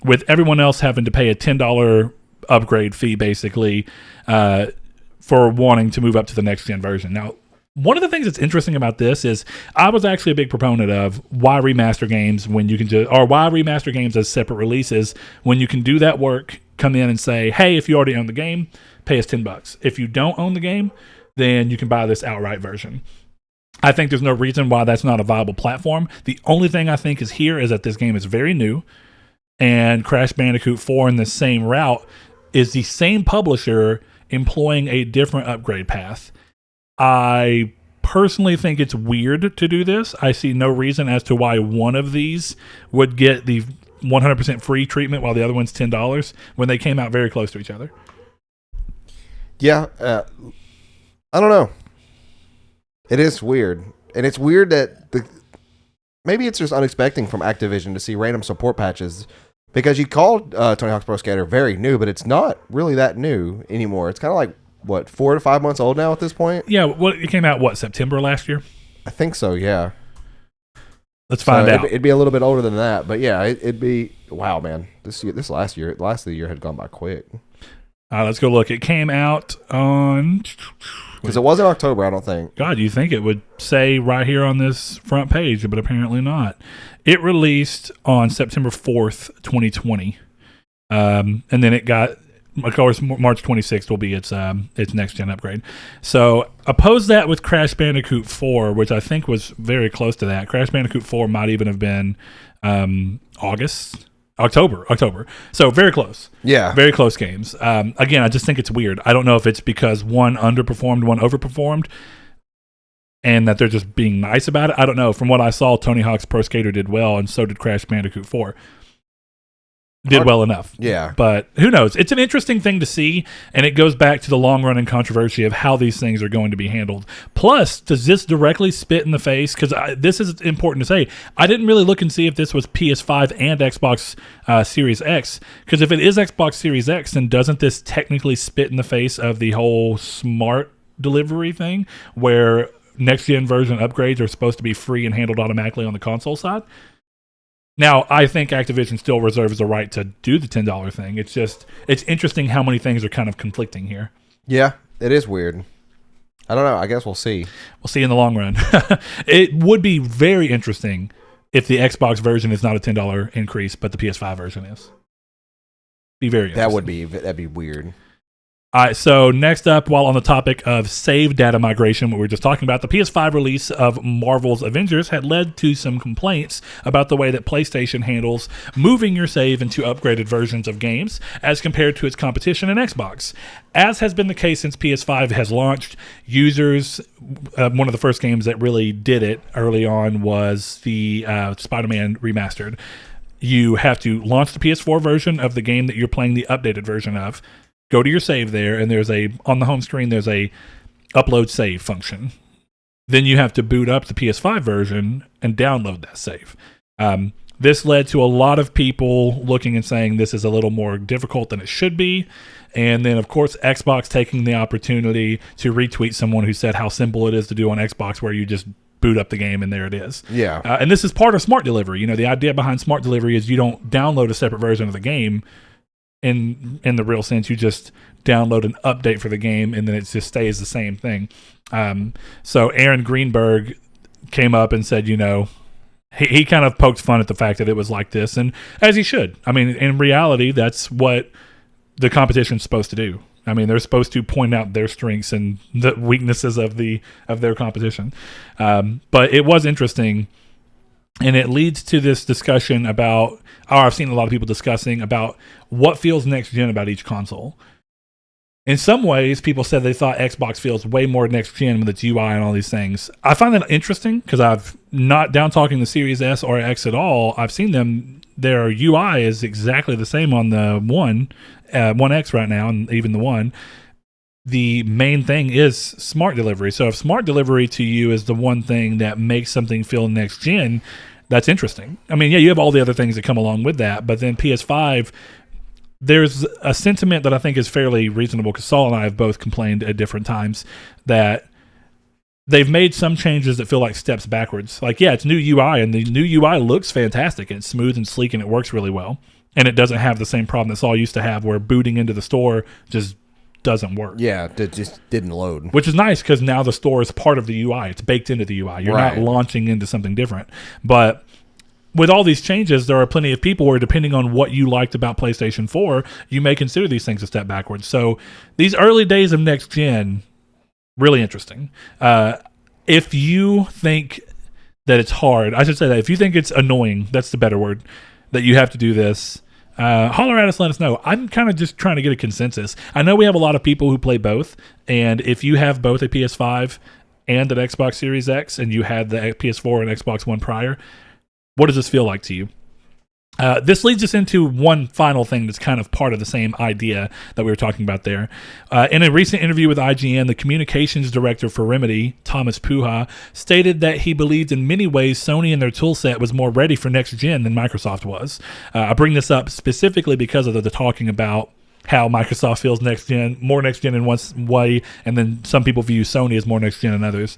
with everyone else having to pay a $10 upgrade fee, basically, for wanting to move up to the next-gen version. Now, one of the things that's interesting about this is I was actually a big proponent of why remaster games when you can why remaster games as separate releases when you can do that work, come in and say, hey, if you already own the game, pay us $10. If you don't own the game, then you can buy this outright version. I think there's no reason why that's not a viable platform. The only thing I think is here is that this game is very new, and Crash Bandicoot 4 in the same route is the same publisher employing a different upgrade path. I personally think it's weird to do this. I see no reason as to why one of these would get the 100% free treatment while the other one's $10 when they came out very close to each other. Yeah. I don't know. It is weird. And it's weird that maybe it's just unexpected from Activision to see random support patches, because you called Tony Hawk's Pro Skater very new, but it's not really that new anymore. It's kind of like, what, 4 to 5 months old now at this point? Yeah, well, it came out, September last year? I think so, yeah. Let's find out. It'd be a little bit older than that, but yeah, it'd be, wow, man. This last of the year had gone by quick. Let's go look. It came out on... Because it wasn't October, I don't think. God, you think it would say right here on this front page, but apparently not. It released on September 4th, 2020. And then it got... Of course, March 26th will be its next-gen upgrade. So, oppose that with Crash Bandicoot 4, which I think was very close to that. Crash Bandicoot 4 might even have been October. So, very close. Yeah. Very close games. Again, I just think it's weird. I don't know if it's because one underperformed, one overperformed, and that they're just being nice about it. I don't know. From what I saw, Tony Hawk's Pro Skater did well, and so did Crash Bandicoot 4. Did well enough. Yeah. But who knows? It's an interesting thing to see, and it goes back to the long-running controversy of how these things are going to be handled. Plus, does this directly spit in the face? Because this is important to say. I didn't really look and see if this was PS5 and Xbox Series X, because if it is Xbox Series X, then doesn't this technically spit in the face of the whole smart delivery thing, where next-gen version upgrades are supposed to be free and handled automatically on the console side? Now, I think Activision still reserves the right to do the $10 thing. It's interesting how many things are kind of conflicting here. Yeah, it is weird. I don't know. I guess we'll see. We'll see in the long run. It would be very interesting if the Xbox version is not a $10 increase, but the PS5 version is. Be very interesting. That'd be weird. All right, so next up, while on the topic of save data migration, what we were just talking about, the PS5 release of Marvel's Avengers had led to some complaints about the way that PlayStation handles moving your save into upgraded versions of games as compared to its competition in Xbox. As has been the case since PS5 has launched, users, one of the first games that really did it early on was the Spider-Man Remastered. You have to launch the PS4 version of the game that you're playing the updated version of. Go to your save there, and on the home screen, there's a upload save function. Then you have to boot up the PS5 version and download that save. This led to a lot of people looking and saying this is a little more difficult than it should be. And then, of course, Xbox taking the opportunity to retweet someone who said how simple it is to do on Xbox, where you just boot up the game and there it is. Yeah. And this is part of smart delivery. The idea behind smart delivery is you don't download a separate version of the game. In the real sense, you just download an update for the game, and then it just stays the same thing. So Aaron Greenberg came up and said, he kind of poked fun at the fact that it was like this, and as he should. I mean, in reality, that's what the competition's supposed to do. I mean, they're supposed to point out their strengths and the weaknesses of their competition. But it was interesting. And it leads to this discussion about, I've seen a lot of people discussing about what feels next gen about each console. In some ways, people said they thought Xbox feels way more next gen with its UI and all these things. I find that interesting because I've not down talking the Series S or X at all. I've seen them, their UI is exactly the same on the One X right now, and even the One. The main thing is smart delivery. So if smart delivery to you is the one thing that makes something feel next gen, that's interesting. I mean, yeah, you have all the other things that come along with that, but then PS5, there's a sentiment that I think is fairly reasonable because Saul and I have both complained at different times that they've made some changes that feel like steps backwards. Like, yeah, it's new UI, and the new UI looks fantastic. It's smooth and sleek, and it works really well. And it doesn't have the same problem that Saul used to have where booting into the store just doesn't work. Yeah, it just didn't load. Which is nice because now the store is part of the UI. It's baked into the UI. You're not launching into something different. But with all these changes, there are plenty of people where, depending on what you liked about PlayStation 4, you may consider these things a step backwards. So these early days of next gen, really interesting. If you think that it's hard, I should say that if you think it's annoying, that's the better word, that you have to do this, holler at us, let us know. I'm kind of just trying to get a consensus. I know we have a lot of people who play both, and if you have both a PS5 and an Xbox Series X, and you had the PS4 and Xbox One prior, what does this feel like to you? This leads us into one final thing that's kind of part of the same idea that we were talking about there. In a recent interview with IGN, the communications director for Remedy, Thomas Puha, stated that he believed in many ways Sony and their toolset was more ready for next gen than Microsoft was. I bring this up specifically because of the talking about how Microsoft feels next gen, more next gen in one way, and then some people view Sony as more next gen than others.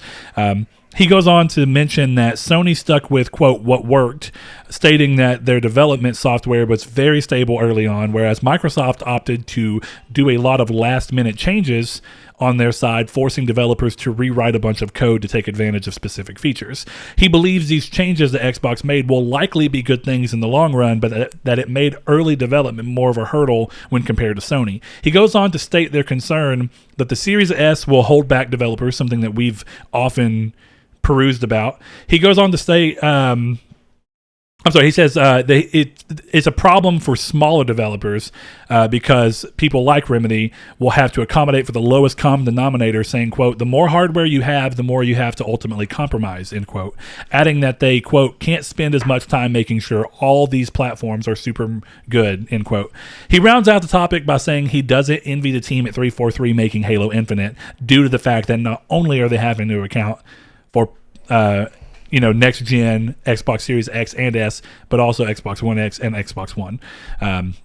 He goes on to mention that Sony stuck with, quote, what worked, stating that their development software was very stable early on, whereas Microsoft opted to do a lot of last-minute changes on their side, forcing developers to rewrite a bunch of code to take advantage of specific features. He believes these changes that Xbox made will likely be good things in the long run, but that it made early development more of a hurdle when compared to Sony. He goes on to state their concern that the Series S will hold back developers, something that we've often perused about. He goes on to say, he says it's a problem for smaller developers because people like Remedy will have to accommodate for the lowest common denominator, saying, quote, the more hardware you have, the more you have to ultimately compromise, end quote. Adding that they, quote, can't spend as much time making sure all these platforms are super good, end quote. He rounds out the topic by saying he doesn't envy the team at 343 making Halo Infinite due to the fact that not only are they having to account for next gen Xbox Series X and S, but also Xbox One X and Xbox One.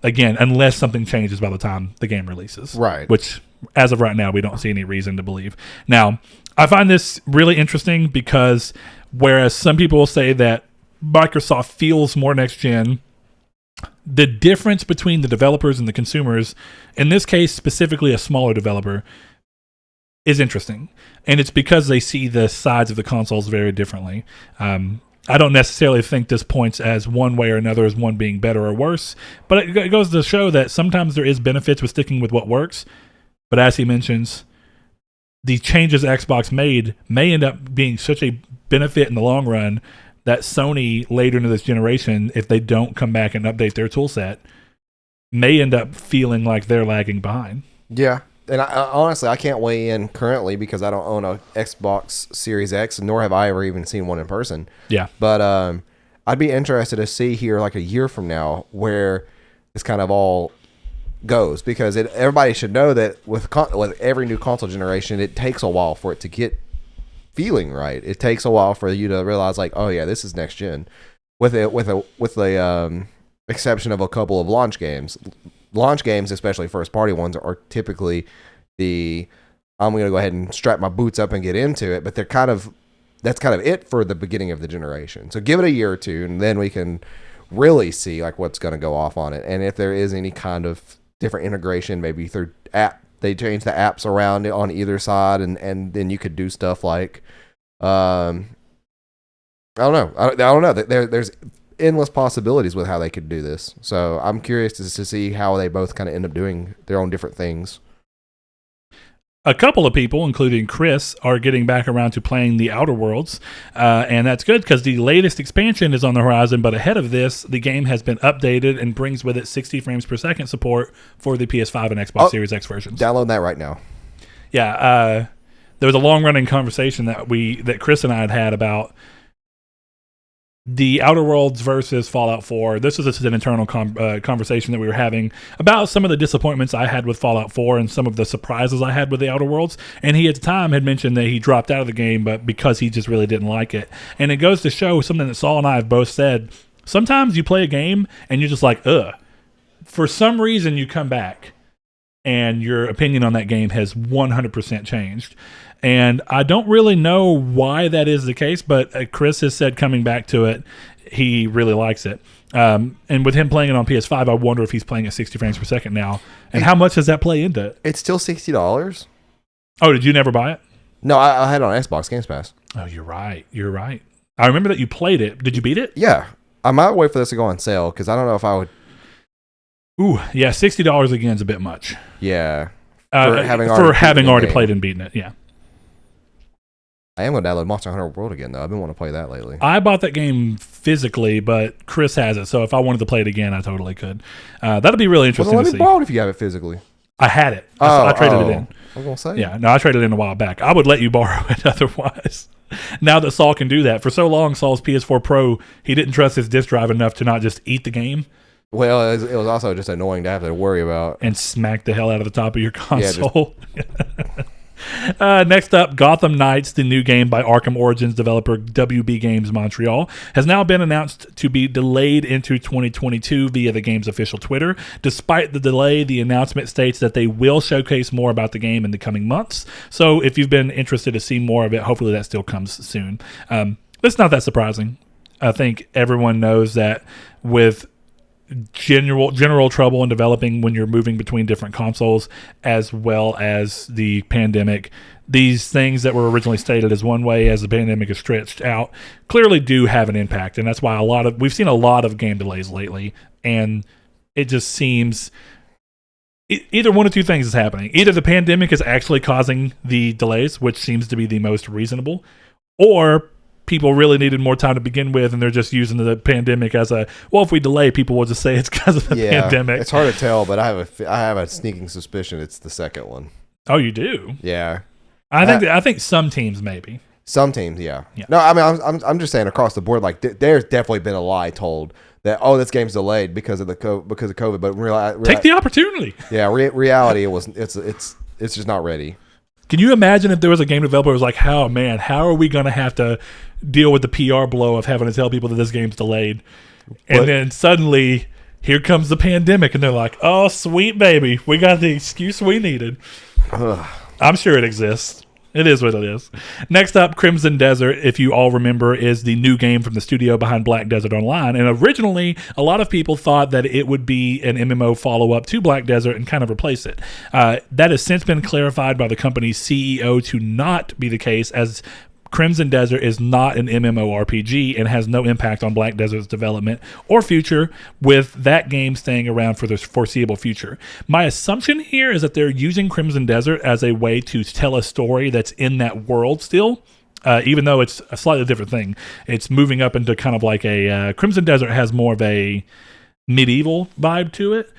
Again, unless something changes by the time the game releases. Right. Which, as of right now, we don't see any reason to believe. Now, I find this really interesting because whereas some people will say that Microsoft feels more next gen, the difference between the developers and the consumers, in this case, specifically a smaller developer, is interesting. And it's because they see the sides of the consoles very differently. I don't necessarily think this points as one way or another as one being better or worse, but it goes to show that sometimes there is benefits with sticking with what works. But as he mentions, the changes Xbox made may end up being such a benefit in the long run that Sony later into this generation, if they don't come back and update their tool set, may end up feeling like they're lagging behind. Yeah. And honestly, I can't weigh in currently because I don't own a Xbox Series X, nor have I ever even seen one in person. Yeah. But I'd be interested to see here like a year from now where this kind of all goes, because everybody should know that with every new console generation, it takes a while for it to get feeling right. It takes a while for you to realize like, oh yeah, this is next gen. With the exception of a couple of launch games. Launch games, especially first party ones, are typically I'm going to go ahead and strap my boots up and get into it, but that's kind of it for the beginning of the generation. So give it a year or two, and then we can really see like what's going to go off on it, and if there is any kind of different integration, maybe through they change the apps around on either side, and then you could do stuff like I don't know. There's endless possibilities with how they could do this. So I'm curious to see how they both kind of end up doing their own different things. A couple of people, including Chris, are getting back around to playing the Outer Worlds, and that's good because the latest expansion is on the horizon, but ahead of this, the game has been updated and brings with it 60 frames per second support for the PS5 and Xbox Series X versions. Download that right now. Yeah, there was a long-running conversation that Chris and I had about the Outer Worlds versus Fallout 4. This was an internal conversation that we were having about some of the disappointments I had with Fallout 4 and some of the surprises I had with the Outer Worlds. And he at the time had mentioned that he dropped out of the game, but because he just really didn't like it. And it goes to show something that Saul and I have both said. Sometimes you play a game and you're just like, ugh. For some reason you come back and your opinion on that game has 100% changed. And I don't really know why that is the case, but Chris has said coming back to it, he really likes it. And with him playing it on PS5, I wonder if he's playing at 60 frames per second now. And how much does that play into it? It's still $60. Oh, did you never buy it? No, I had it on Xbox Games Pass. Oh, you're right. I remember that you played it. Did you beat it? Yeah. I might wait for this to go on sale because I don't know if I would. Ooh, yeah, $60 again is a bit much. Yeah. For having already played and beaten it, yeah. I am going to download Monster Hunter World again, though. I've been wanting to play that lately. I bought that game physically, but Chris has it, so if I wanted to play it again, I totally could. That'll be really interesting to see. Let me borrow it if you have it physically. I had it. I traded it in. I was going to say. Yeah, no, I traded it in a while back. I would let you borrow it otherwise. Now that Saul can do that. For so long, Saul's PS4 Pro, he didn't trust his disk drive enough to not just eat the game. Well, it was also just annoying to have to worry about. And smack the hell out of the top of your console. Next up, Gotham Knights, the new game by Arkham Origins developer WB Games Montreal, has now been announced to be delayed into 2022 via the game's official Twitter. Despite the delay, the announcement states that they will showcase more about the game in the coming months. So if you've been interested to see more of it, hopefully that still comes soon. It's not that surprising. I think everyone knows that with general trouble in developing when you're moving between different consoles, as well as the pandemic, these things that were originally stated as one way as the pandemic is stretched out clearly do have an impact, and that's why we've seen a lot of game delays lately, and it just seems either one of two things is happening. Either the pandemic is actually causing the delays, which seems to be the most reasonable, or people really needed more time to begin with, and they're just using the pandemic as if we delay, people will just say it's because of the pandemic. It's hard to tell, but I have a sneaking suspicion it's the second one. Oh, you do? Yeah. I think some teams maybe. Some teams, yeah. No, I mean, I'm just saying across the board, like there's definitely been a lie told that this game's delayed because of COVID, but take the opportunity. Yeah, reality it's just not ready. Can you imagine if there was a game developer who was like, how are we going to have to deal with the PR blow of having to tell people that this game's delayed? And then suddenly, here comes the pandemic, and they're like, oh, sweet baby, we got the excuse we needed. I'm sure it exists. It is what it is. Next up, Crimson Desert, if you all remember, is the new game from the studio behind Black Desert Online. And originally, a lot of people thought that it would be an MMO follow-up to Black Desert and kind of replace it. That has since been clarified by the company's CEO to not be the case, as Crimson Desert is not an MMORPG and has no impact on Black Desert's development or future, with that game staying around for the foreseeable future. My assumption here is that they're using Crimson Desert as a way to tell a story that's in that world still, even though it's a slightly different thing. It's moving up into kind of like a... Crimson Desert has more of a medieval vibe to it.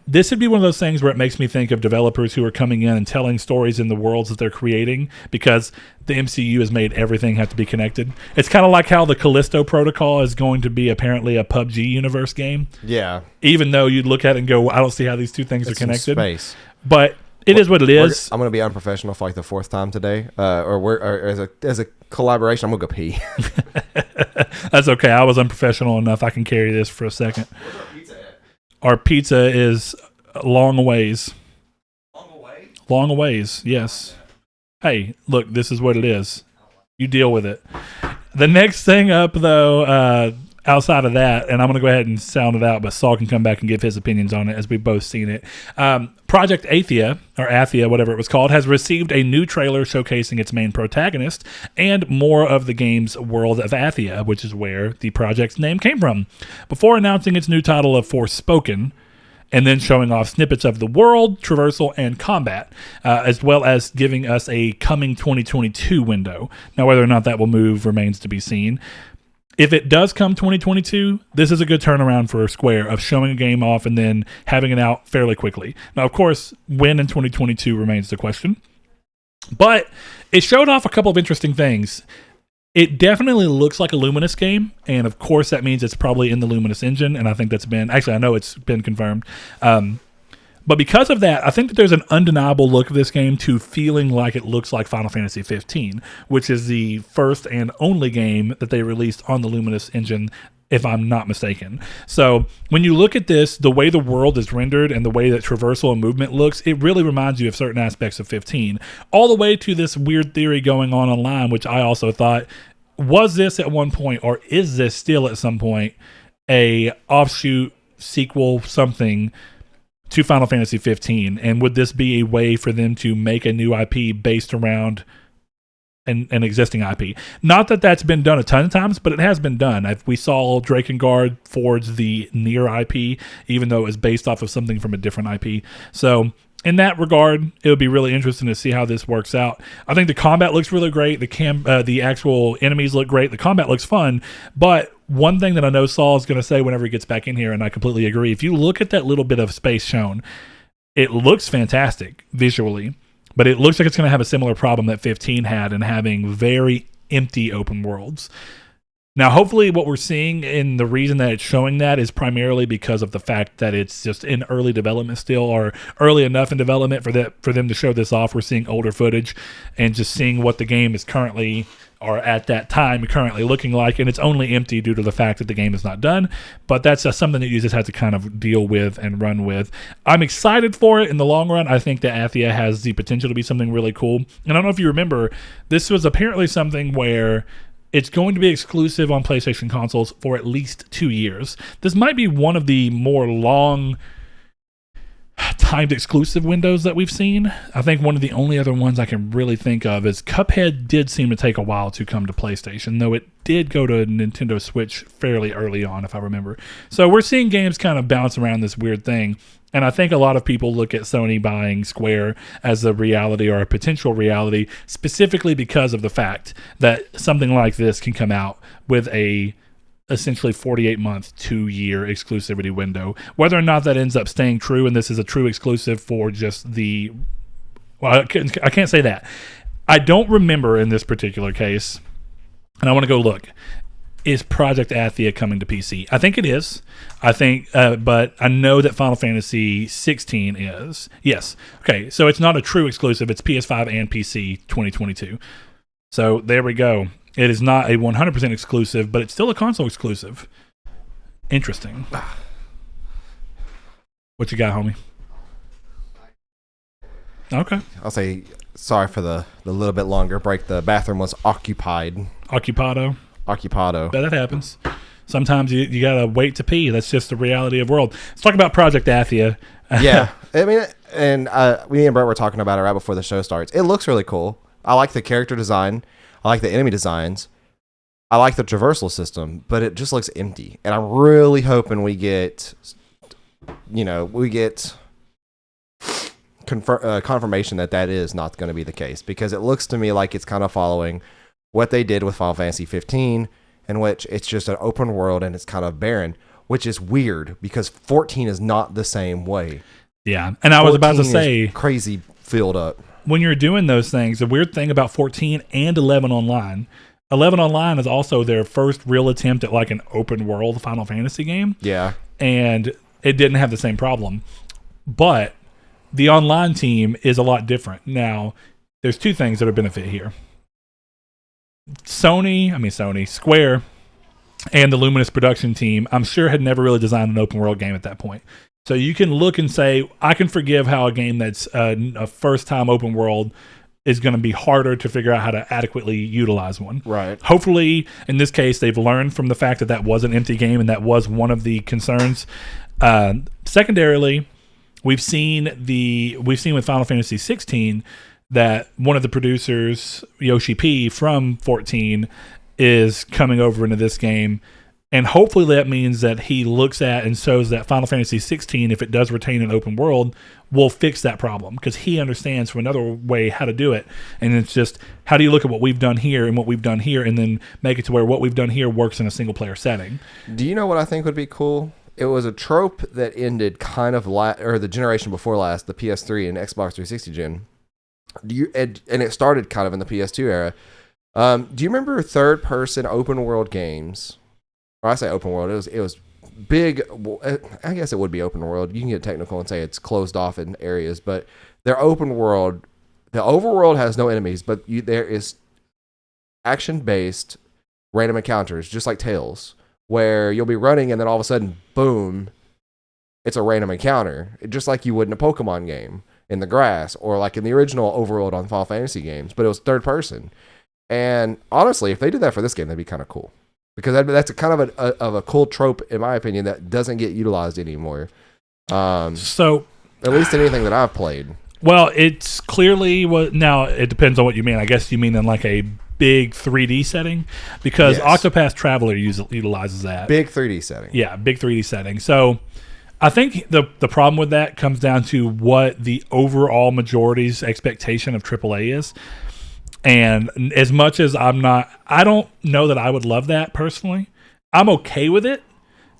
This would be one of those things where it makes me think of developers who are coming in and telling stories in the worlds that they're creating, because the MCU has made everything have to be connected. It's kind of like how the Callisto Protocol is going to be apparently a PUBG universe game. Yeah. Even though you'd look at it and go, I don't see how these two things are connected. Space. But it is what it is. I'm going to be unprofessional for like the fourth time today. Or as a collaboration, I'm going to go pee. That's okay. I was unprofessional enough. I can carry this for a second. Where's our pizza at? Our pizza is long a ways. Long away? Long a ways, yes. Hey, look, this is what it is. You deal with it. The next thing up, though, outside of that, and I'm going to go ahead and sound it out, but Saul can come back and give his opinions on it as we've both seen it. Project Athia, or Athia, whatever it was called, has received a new trailer showcasing its main protagonist and more of the game's world of Athia, which is where the project's name came from. Before announcing its new title of Forspoken, and then showing off snippets of the world, traversal, and combat, as well as giving us a coming 2022 window. Now, whether or not that will move remains to be seen. If it does come 2022, this is a good turnaround for Square of showing a game off and then having it out fairly quickly. Now, of course, when in 2022 remains the question. But it showed off a couple of interesting things. It definitely looks like a Luminous game, and of course that means it's probably in the Luminous engine, and I think that's been... Actually, I know it's been confirmed. But because of that, I think that there's an undeniable look of this game to feeling like it looks like Final Fantasy XV, which is the first and only game that they released on the Luminous engine, if I'm not mistaken. So when you look at this, the way the world is rendered and the way that traversal and movement looks, it really reminds you of certain aspects of 15. All the way to this weird theory going on online, which I also thought, was this at one point, or is this still at some point, a offshoot sequel something to Final Fantasy 15, and would this be a way for them to make a new IP based around an existing IP? Not that that's been done a ton of times, but it has been done. We saw Drakengard forge the Nier IP, even though it was based off of something from a different IP. So in that regard, it would be really interesting to see how this works out. I think the combat looks really great. The actual enemies look great. The combat looks fun, but one thing that I know Saul is going to say whenever he gets back in here, and I completely agree, if you look at that little bit of space shown, it looks fantastic visually, but it looks like it's going to have a similar problem that 15 had in having very empty open worlds. Now, hopefully what we're seeing, and the reason that it's showing that, is primarily because of the fact that it's just in early development still, or early enough in development for them to show this off. We're seeing older footage and just seeing what the game is currently, or at that time currently looking like, and it's only empty due to the fact that the game is not done. But that's something that you just have to kind of deal with and run with. I'm excited for it in the long run. I think that Athia has the potential to be something really cool. And I don't know if you remember, this was apparently something where it's going to be exclusive on PlayStation consoles for at least 2 years. This might be one of the more long timed exclusive windows that we've seen. I think one of the only other ones I can really think of is Cuphead did seem to take a while to come to PlayStation, though it did go to Nintendo Switch fairly early on, if I remember. So we're seeing games kind of bounce around this weird thing. And I think a lot of people look at Sony buying Square as a reality, or a potential reality, specifically because of the fact that something like this can come out with a essentially 48-month, 2-year exclusivity window. Whether or not that ends up staying true, and this is a true exclusive for just the... Well, I can't say that. I don't remember in this particular case, and I want to go look. Is Project Athia coming to PC? I think it is. I think, but I know that Final Fantasy XVI is. Yes. Okay, so it's not a true exclusive. It's PS5 and PC 2022. So there we go. It is not a 100% exclusive, but it's still a console exclusive. Interesting. What you got, homie? Okay. I'll say sorry for the little bit longer break. The bathroom was occupied. Occupado. But That happens. Sometimes you gotta wait to pee. That's just the reality of the world. Let's talk about Project Athia. Yeah, I mean, and me and Brett were talking about it right before the show starts. It looks really cool. I like the character design. I like the enemy designs. I like the traversal system, but it just looks empty. And I'm really hoping we get confirmation that is not going to be the case, because it looks to me like it's kind of following what they did with Final Fantasy XV, in which it's just an open world and it's kind of barren, which is weird because 14 is not the same way. Yeah, and I was about to say, crazy filled up. When you're doing those things, the weird thing about 14 and 11 Online, 11 Online is also their first real attempt at like an open world Final Fantasy game. Yeah. And it didn't have the same problem. But the online team is a lot different. Now, there's two things that are benefit here. Square and the Luminous production team, I'm sure had never really designed an open world game at that point. So you can look and say, I can forgive how a game that's a first-time open world is going to be harder to figure out how to adequately utilize one. Right. Hopefully, in this case, they've learned from the fact that was an empty game, and that was one of the concerns. Secondarily, we've seen with Final Fantasy XVI that one of the producers, Yoshi P from 14, is coming over into this game. And hopefully that means that he looks at and shows that Final Fantasy XVI, if it does retain an open world, will fix that problem, because he understands from another way how to do it. And it's just, how do you look at what we've done here and what we've done here and then make it to where what we've done here works in a single-player setting? Do you know what I think would be cool? It was a trope that ended kind of or the generation before last, the PS3 and Xbox 360 gen. And it started kind of in the PS2 era. Do you remember third-person open-world games? Or I say open world, it was big. I guess it would be open world. You can get technical and say it's closed off in areas, but they're open world. The overworld has no enemies, but there is action-based random encounters, just like Tales, where you'll be running and then all of a sudden, boom, it's a random encounter, just like you would in a Pokemon game in the grass, or like in the original overworld on Final Fantasy games, but it was third person. And honestly, if they did that for this game, that'd be kind of cool. Because that's a kind of a cool trope, in my opinion, that doesn't get utilized anymore. So, at least anything that I've played. Well, it's clearly now it depends on what you mean. I guess you mean in like a big 3D setting, because yes. Octopath Traveler utilizes that big 3D setting. Yeah, big 3D setting. So, I think the problem with that comes down to what the overall majority's expectation of AAA is. And as much as I don't know that I would love that personally. I'm okay with it,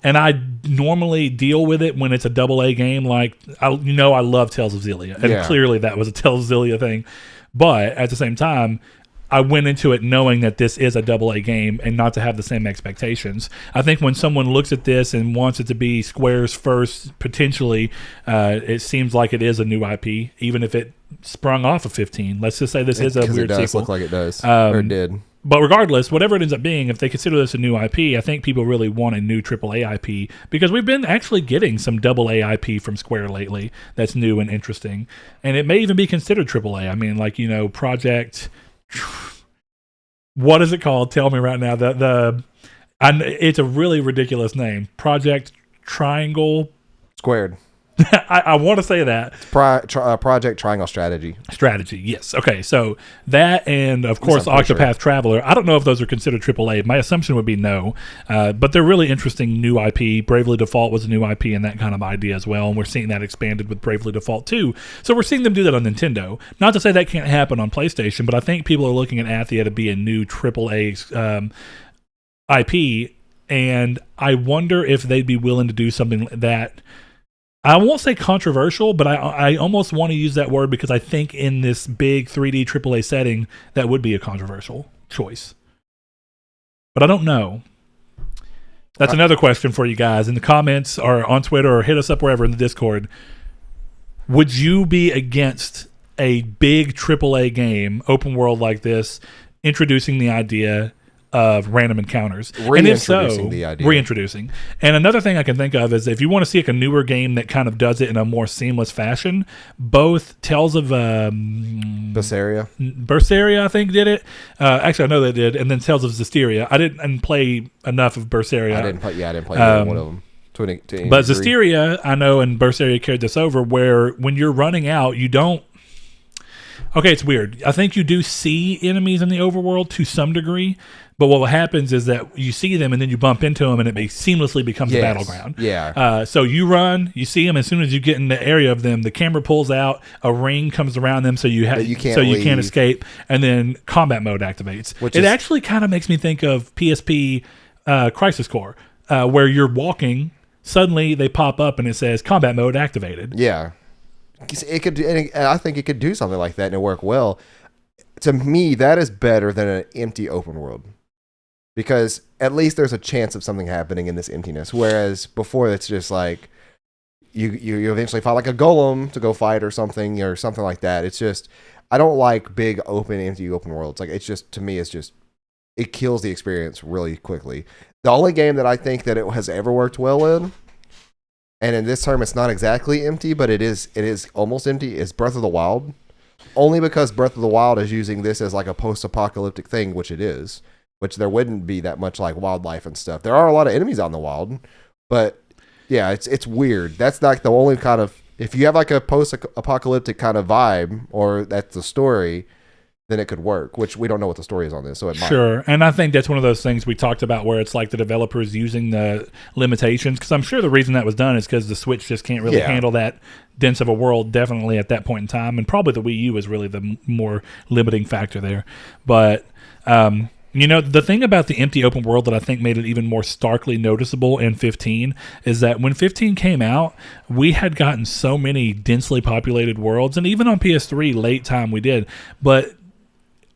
and I normally deal with it when it's a AA game. Like, I love Tales of Xillia, and clearly that was a Tales of Xillia thing. But at the same time, I went into it knowing that this is a AA game and not to have the same expectations. I think when someone looks at this and wants it to be Square's first, potentially, it seems like it is a new IP, even if it sprung off of 15. Let's just say this is a weird sequel. It does look like it does, or it did. But regardless, whatever it ends up being, if they consider this a new IP, I think people really want a new AAA IP, because we've been actually getting some AA IP from Square lately that's new and interesting. And it may even be considered AAA. I mean, like, Project... What is it called? Tell me right now. It's a really ridiculous name. Project Triangle Squared. I want to say that. Project Triangle Strategy. Strategy, yes. Okay, so that, and of course Octopath Traveler. I don't know if those are considered AAA. My assumption would be no. But they're really interesting new IP. Bravely Default was a new IP and that kind of idea as well. And we're seeing that expanded with Bravely Default 2. So we're seeing them do that on Nintendo. Not to say that can't happen on PlayStation, but I think people are looking at Athia to be a new AAA IP. And I wonder if they'd be willing to do something that... I won't say controversial, but I almost want to use that word, because I think in this big 3D AAA setting, that would be a controversial choice. But I don't know. That's another question for you guys in the comments or on Twitter, or hit us up wherever in the Discord. Would you be against a big AAA game, open world like this, introducing the idea of random encounters. Reintroducing the idea. Reintroducing. And another thing I can think of is if you want to see like a newer game that kind of does it in a more seamless fashion, both Tales of Berseria, I think, did it. Actually, I know they did. And then Tales of Zestiria. I didn't play enough of Berseria. I didn't play either one of them. But Zestiria, I know, and Berseria carried this over, where when you're running out, you don't. Okay, it's weird. I think you do see enemies in the overworld to some degree, but what happens is that you see them and then you bump into them and it seamlessly becomes a battleground. Yeah. So you run, you see them. As soon as you get in the area of them, the camera pulls out, a ring comes around them, so you can't escape, and then combat mode activates. It actually kind of makes me think of PSP Crisis Core, where you're walking, suddenly they pop up and it says combat mode activated. Yeah. It could, and I think it could do something like that and it work well. To me, that is better than an empty open world, because at least there's a chance of something happening in this emptiness. Whereas before, it's just like you eventually find like a golem to go fight or something like that. It's just, I don't like big empty open worlds. Like, it's just, to me, it kills the experience really quickly. The only game that I think that it has ever worked well in, and in this term, it's not exactly empty, but it is almost empty, is Breath of the Wild. Only because Breath of the Wild is using this as like a post-apocalyptic thing, which it is, which there wouldn't be that much like wildlife and stuff. There are a lot of enemies out in the wild, but yeah, it's weird. That's like the only kind of, if you have like a post-apocalyptic kind of vibe, or that's the story, then it could work, which we don't know what the story is on this, so it might. Sure, and I think that's one of those things we talked about where it's like the developers using the limitations, because I'm sure the reason that was done is because the Switch just can't really handle that dense of a world, definitely at that point in time, and probably the Wii U is really the more limiting factor there. But the thing about the empty open world that I think made it even more starkly noticeable in 15 is that when 15 came out, we had gotten so many densely populated worlds, and even on PS3 late time we did, but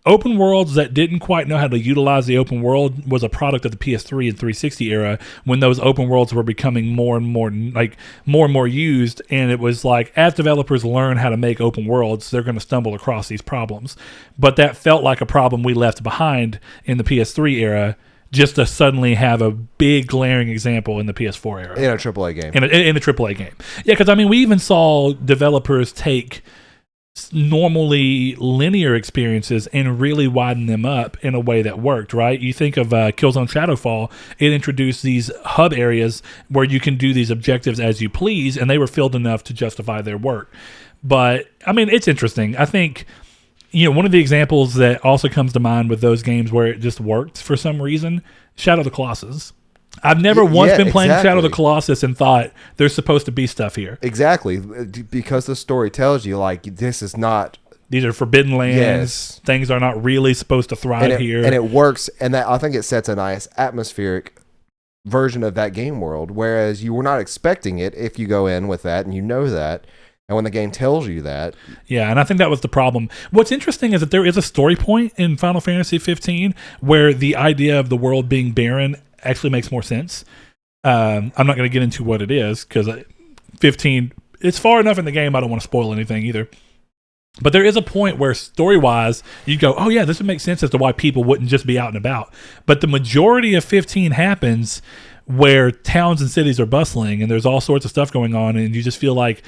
open worlds that didn't quite know how to utilize the open world was a product of the PS3 and 360 era, when those open worlds were becoming more and more used. And it was like, as developers learn how to make open worlds, they're going to stumble across these problems. But that felt like a problem we left behind in the PS3 era, just to suddenly have a big glaring example in the PS4 era. In a AAA game. In a AAA game. Yeah, because we even saw developers take normally linear experiences and really widen them up in a way that worked, right? You think of Killzone Shadowfall, it introduced these hub areas where you can do these objectives as you please, and they were filled enough to justify their work. But, it's interesting. I think, one of the examples that also comes to mind with those games where it just worked for some reason, Shadow of the Colossus. I've never once been playing Shadow of the Colossus and thought there's supposed to be stuff here. Exactly, because the story tells you, like, this is not... These are forbidden lands. Yes. Things are not really supposed to thrive here. And it works, and that I think it sets a nice atmospheric version of that game world, whereas you were not expecting it if you go in with that, and you know that, and when the game tells you that... Yeah, and I think that was the problem. What's interesting is that there is a story point in Final Fantasy XV where the idea of the world being barren actually makes more sense. I'm not going to get into what it is, because 15, it's far enough in the game, I don't want to spoil anything either. But there is a point where story-wise, you go, oh yeah, this would make sense as to why people wouldn't just be out and about. But the majority of 15 happens where towns and cities are bustling, and there's all sorts of stuff going on, and you just feel like,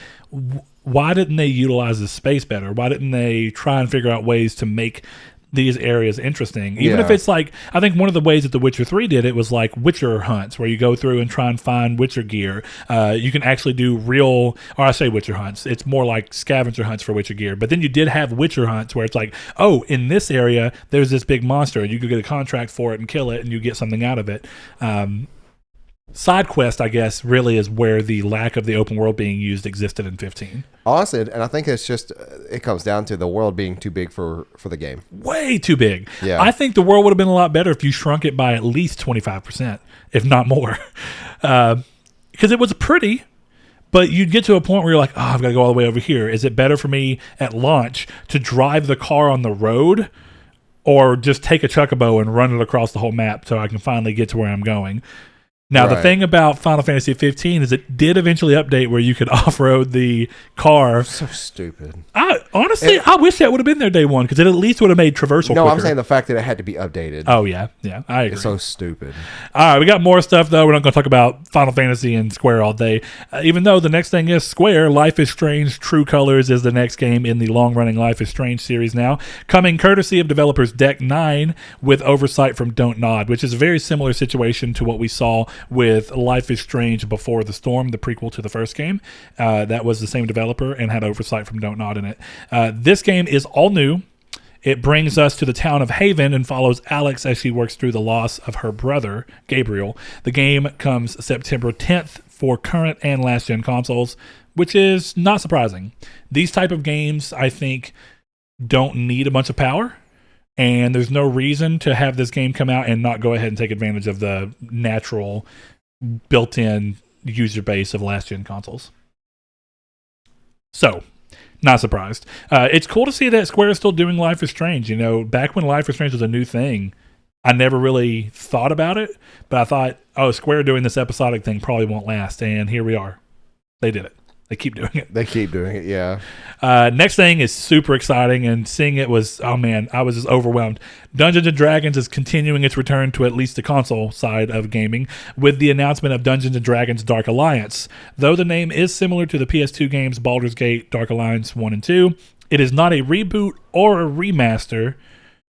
why didn't they utilize this space better? Why didn't they try and figure out ways to make these areas interesting? Even if it's like, I think one of the ways that The Witcher 3 did it was like Witcher hunts, where you go through and try and find Witcher gear. You can actually do I say Witcher hunts, it's more like scavenger hunts for Witcher gear. But then you did have Witcher hunts where it's like, oh, in this area there's this big monster, and you could get a contract for it and kill it, and you get something out of it. Side quest, I guess, really is where the lack of the open world being used existed in 15. Honestly, and I think it's just, it comes down to the world being too big for the game. Way too big. Yeah. I think the world would have been a lot better if you shrunk it by at least 25%, if not more. Because it was pretty, but you'd get to a point where you're like, oh, I've got to go all the way over here. Is it better for me at launch to drive the car on the road, or just take a chocobo and run it across the whole map so I can finally get to where I'm going? Now, the Right. thing about Final Fantasy 15 is it did eventually update where you could off-road the car. So stupid. Honestly, I wish that would have been there day one because it at least would have made traversal No, quicker. I'm saying the fact that it had to be updated. Oh, yeah, I agree. It's so stupid. All right, we got more stuff, though. We're not going to talk about Final Fantasy and Square all day. Even though the next thing is Square, Life is Strange True Colors is the next game in the long-running Life is Strange series now, coming courtesy of developers Deck 9 with oversight from Don't Nod, which is a very similar situation to what we saw with Life is Strange Before the Storm, the prequel to the first game. That was the same developer and had oversight from Don't Nod in it. This game is all new. It brings us to the town of Haven and follows Alex as she works through the loss of her brother, Gabriel. The game comes September 10th for current and last-gen consoles, which is not surprising. These type of games, I think, don't need a bunch of power, and there's no reason to have this game come out and not go ahead and take advantage of the natural built-in user base of last-gen consoles. So, not surprised. It's cool to see that Square is still doing Life is Strange. You know, back when Life is Strange was a new thing, I never really thought about it, but I thought, oh, Square doing this episodic thing probably won't last, and here we are. They did it. They keep doing it. They keep doing it, yeah. Next thing is super exciting, and seeing it was, oh man, I was just overwhelmed. Dungeons & Dragons is continuing its return to at least the console side of gaming with the announcement of Dungeons & Dragons Dark Alliance. Though the name is similar to the PS2 games Baldur's Gate, Dark Alliance 1 and 2, it is not a reboot or a remaster,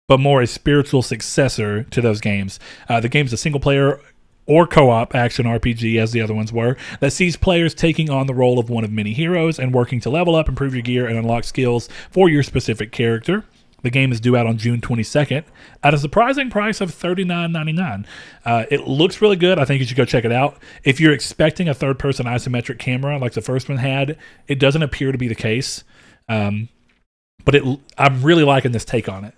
but more a spiritual successor to those games. The game is a single-player or co-op action RPG, as the other ones were, that sees players taking on the role of one of many heroes and working to level up, improve your gear, and unlock skills for your specific character. The game is due out on June 22nd at a surprising price of $39.99. It looks really good. I think you should go check it out. If you're expecting a third-person isometric camera like the first one had, it doesn't appear to be the case. But I'm really liking this take on it.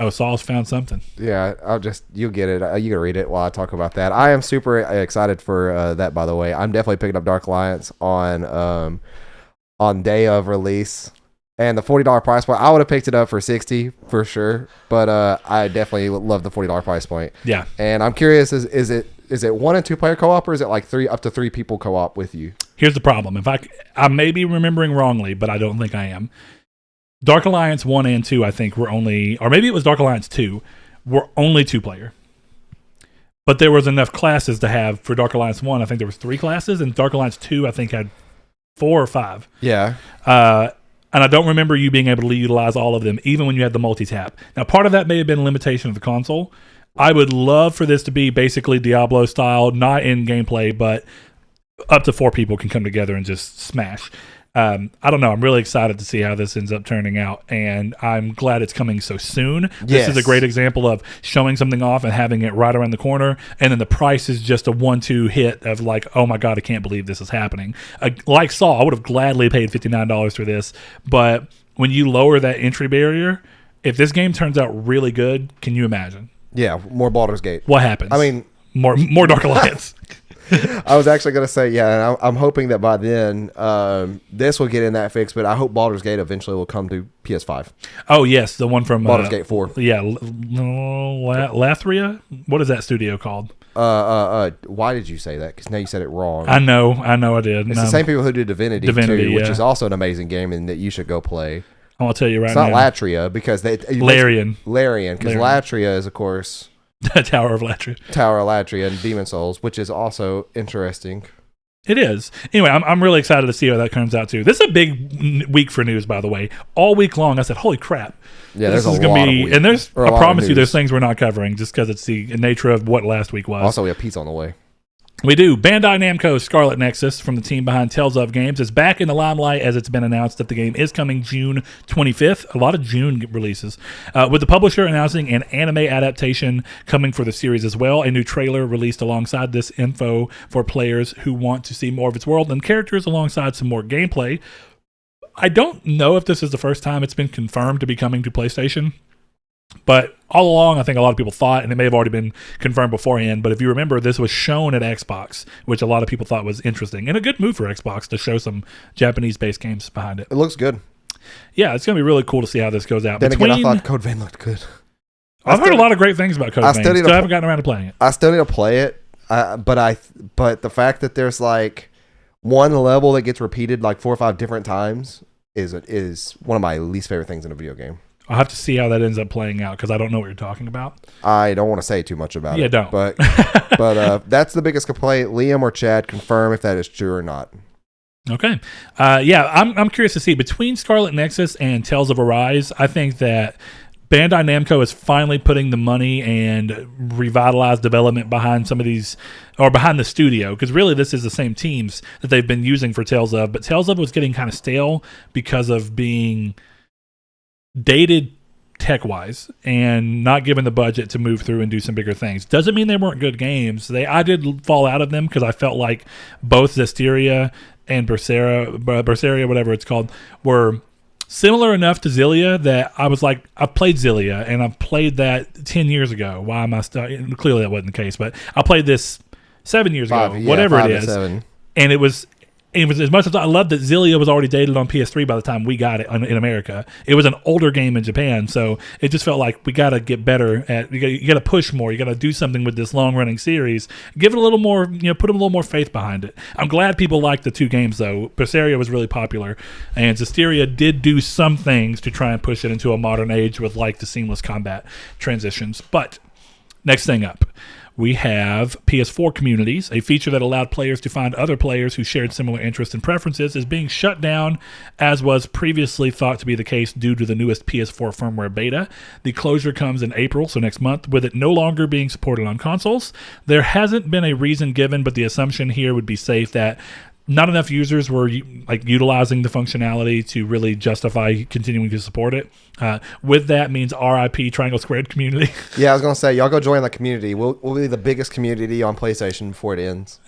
Oh, Saul's found something. Yeah, you'll get it. You can read it while I talk about that. I am super excited for that, by the way. I'm definitely picking up Dark Alliance on day of release. And the $40 price point, I would have picked it up for $60 for sure. But I definitely love the $40 price point. Yeah. And I'm curious, is it 1 and 2 player co-op, or is it like up to 3 people co-op with you? Here's the problem. I may be remembering wrongly, but I don't think I am. Dark Alliance 1 and 2, I think, were only, or maybe it was Dark Alliance 2, were only 2-player. But there was enough classes to have for Dark Alliance 1. I think there was 3 classes, and Dark Alliance 2, I think, had 4 or 5. Yeah. And I don't remember you being able to utilize all of them, even when you had the multi-tap. Now, part of that may have been a limitation of the console. I would love for this to be basically Diablo style, not in gameplay, but up to 4 people can come together and just smash. I don't know. I'm really excited to see how this ends up turning out, and I'm glad it's coming so soon. This is a great example of showing something off and having it right around the corner, and then the price is just a 1-2 hit of like, oh my God, I can't believe this is happening. Like Saul, I would have gladly paid $59 for this, but when you lower that entry barrier, if this game turns out really good, can you imagine? Yeah, more Baldur's Gate. What happens? I mean, more Dark Alliance. I was actually going to say, yeah, and I'm hoping that by then this will get in that fix, but I hope Baldur's Gate eventually will come to PS5. Oh, yes, the one from Baldur's Gate 4. Yeah, Lathria? What is that studio called? Why did you say that? Because now you said it wrong. I know I did. It's the same people who did Divinity 2, which is also an amazing game and that you should go play. I'll tell you right now. It's not Latria, because Larian, because Latria is, of course... Tower of Latria and Demon Souls, which is also interesting. It is. Anyway, I'm really excited to see how that comes out too. This is a big week for news, by the way. All week long, I said, "Holy crap!" Yeah, there's a lot of week. And I promise you, there's things we're not covering just because it's the nature of what last week was. Also, we have pizza on the way. We do. Bandai Namco's Scarlet Nexus, from the team behind Tales of Games, is back in the limelight as it's been announced that the game is coming June 25th. A lot of June releases. With the publisher announcing an anime adaptation coming for the series as well. A new trailer released alongside this info for players who want to see more of its world and characters alongside some more gameplay. I don't know if this is the first time it's been confirmed to be coming to PlayStation. But all along, I think a lot of people thought, and it may have already been confirmed beforehand, but if you remember, this was shown at Xbox, which a lot of people thought was interesting. And a good move for Xbox to show some Japanese-based games behind it. It looks good. Yeah, it's going to be really cool to see how this goes out. Then again, I thought Code Vein looked good. I've heard a lot of great things about Code Vein. Still haven't gotten around to playing it. I still need to play it. But the fact that there's like one level that gets repeated like 4 or 5 different times is one of my least favorite things in a video game. I'll have to see how that ends up playing out because I don't know what you're talking about. I don't want to say too much about it. Yeah, don't. But that's the biggest complaint. Liam or Chad, confirm if that is true or not. Okay. I'm curious to see. Between Scarlet Nexus and Tales of Arise, I think that Bandai Namco is finally putting the money and revitalized development behind some of these, or behind the studio, because really this is the same teams that they've been using for Tales of, but Tales of was getting kind of stale because of being dated tech-wise and not given the budget to move through and do some bigger things. Doesn't mean they weren't good games. I did fall out of them because I felt like both Zestiria and Berseria, whatever it's called, were similar enough to Xillia that I was like, I played Xillia and I played that 10 years ago. Why am I still? Clearly that wasn't the case, but I played this 7 years ago, whatever it is. 7. And it was as much as I loved that Xillia was already dated on PS3 by the time we got it in America. It was an older game in Japan, so it just felt like we got to get better at. You got to push more. You got to do something with this long running series. Give it a little more. Put a little more faith behind it. I'm glad people liked the 2 games though. Berseria was really popular, and Zestiria did do some things to try and push it into a modern age with like the seamless combat transitions. But next thing up, we have PS4 communities. A feature that allowed players to find other players who shared similar interests and preferences is being shut down, as was previously thought to be the case due to the newest PS4 firmware beta. The closure comes in April, so next month, with it no longer being supported on consoles. There hasn't been a reason given, but the assumption here would be safe that not enough users were utilizing the functionality to really justify continuing to support it. With that means RIP Triangle Squared community. Yeah, I was gonna say y'all go join the community. We'll be the biggest community on PlayStation before it ends.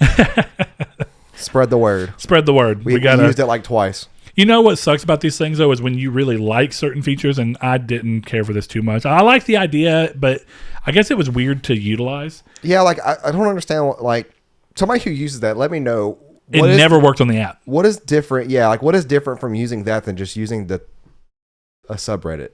Spread the word. Spread the word. We used it like twice. You know what sucks about these things though is when you really like certain features, and I didn't care for this too much. I like the idea, but I guess it was weird to utilize. Yeah, like I don't understand. Like somebody who uses that, let me know. It never worked on the app. What is different? Yeah, like what is different from using that than just using a subreddit?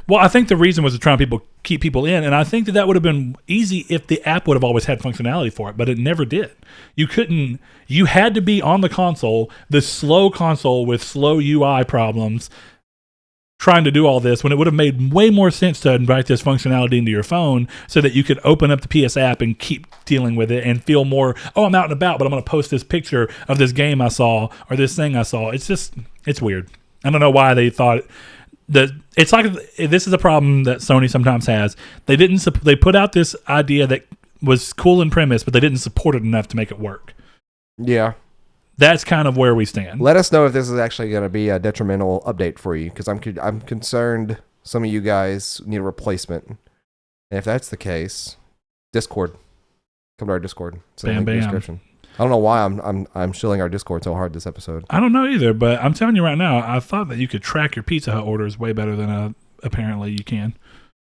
Well, I think the reason was to try and keep people in, and I think that would have been easy if the app would have always had functionality for it, but it never did. You had to be on the console, the slow console with slow UI problems, trying to do all this when it would have made way more sense to invite this functionality into your phone so that you could open up the PS app and keep dealing with it and feel more, I'm out and about, but I'm going to post this picture of this game I saw or this thing I saw. It's weird. I don't know why they thought that. It's like this is a problem that Sony sometimes has. They put out this idea that was cool in premise, but they didn't support it enough to make it work. Yeah. That's kind of where we stand. Let us know if this is actually going to be a detrimental update for you, because I'm concerned some of you guys need a replacement. And if that's the case, Discord. Come to our Discord. It's in the description. I don't know why I'm shilling our Discord so hard this episode. I don't know either, but I'm telling you right now, I thought that you could track your Pizza Hut orders way better than apparently you can.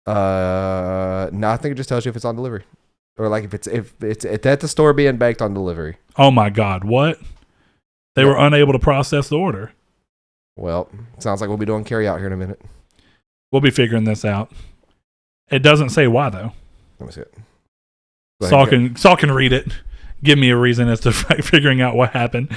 No, I think it just tells you if it's on delivery, or like if it's at the store being baked on delivery. Oh my God, what? They were unable to process the order. Well, sounds like we'll be doing carry out here in a minute. We'll be figuring this out. It doesn't say why though. Let me see it. Saul can read it. Give me a reason as to figuring out what happened.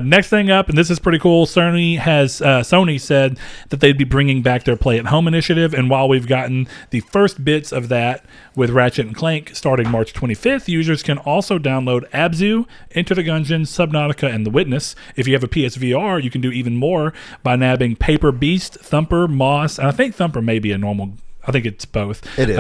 Next thing up, and this is pretty cool. Sony said that they'd be bringing back their Play at Home initiative, and while we've gotten the first bits of that with Ratchet and Clank starting March 25th, users can also download Abzu, Enter the Gungeon, Subnautica, and The Witness. If you have a PSVR, you can do even more by nabbing Paper Beast, Thumper, Moss, and I think Thumper may be a normal. I think it's both. It is.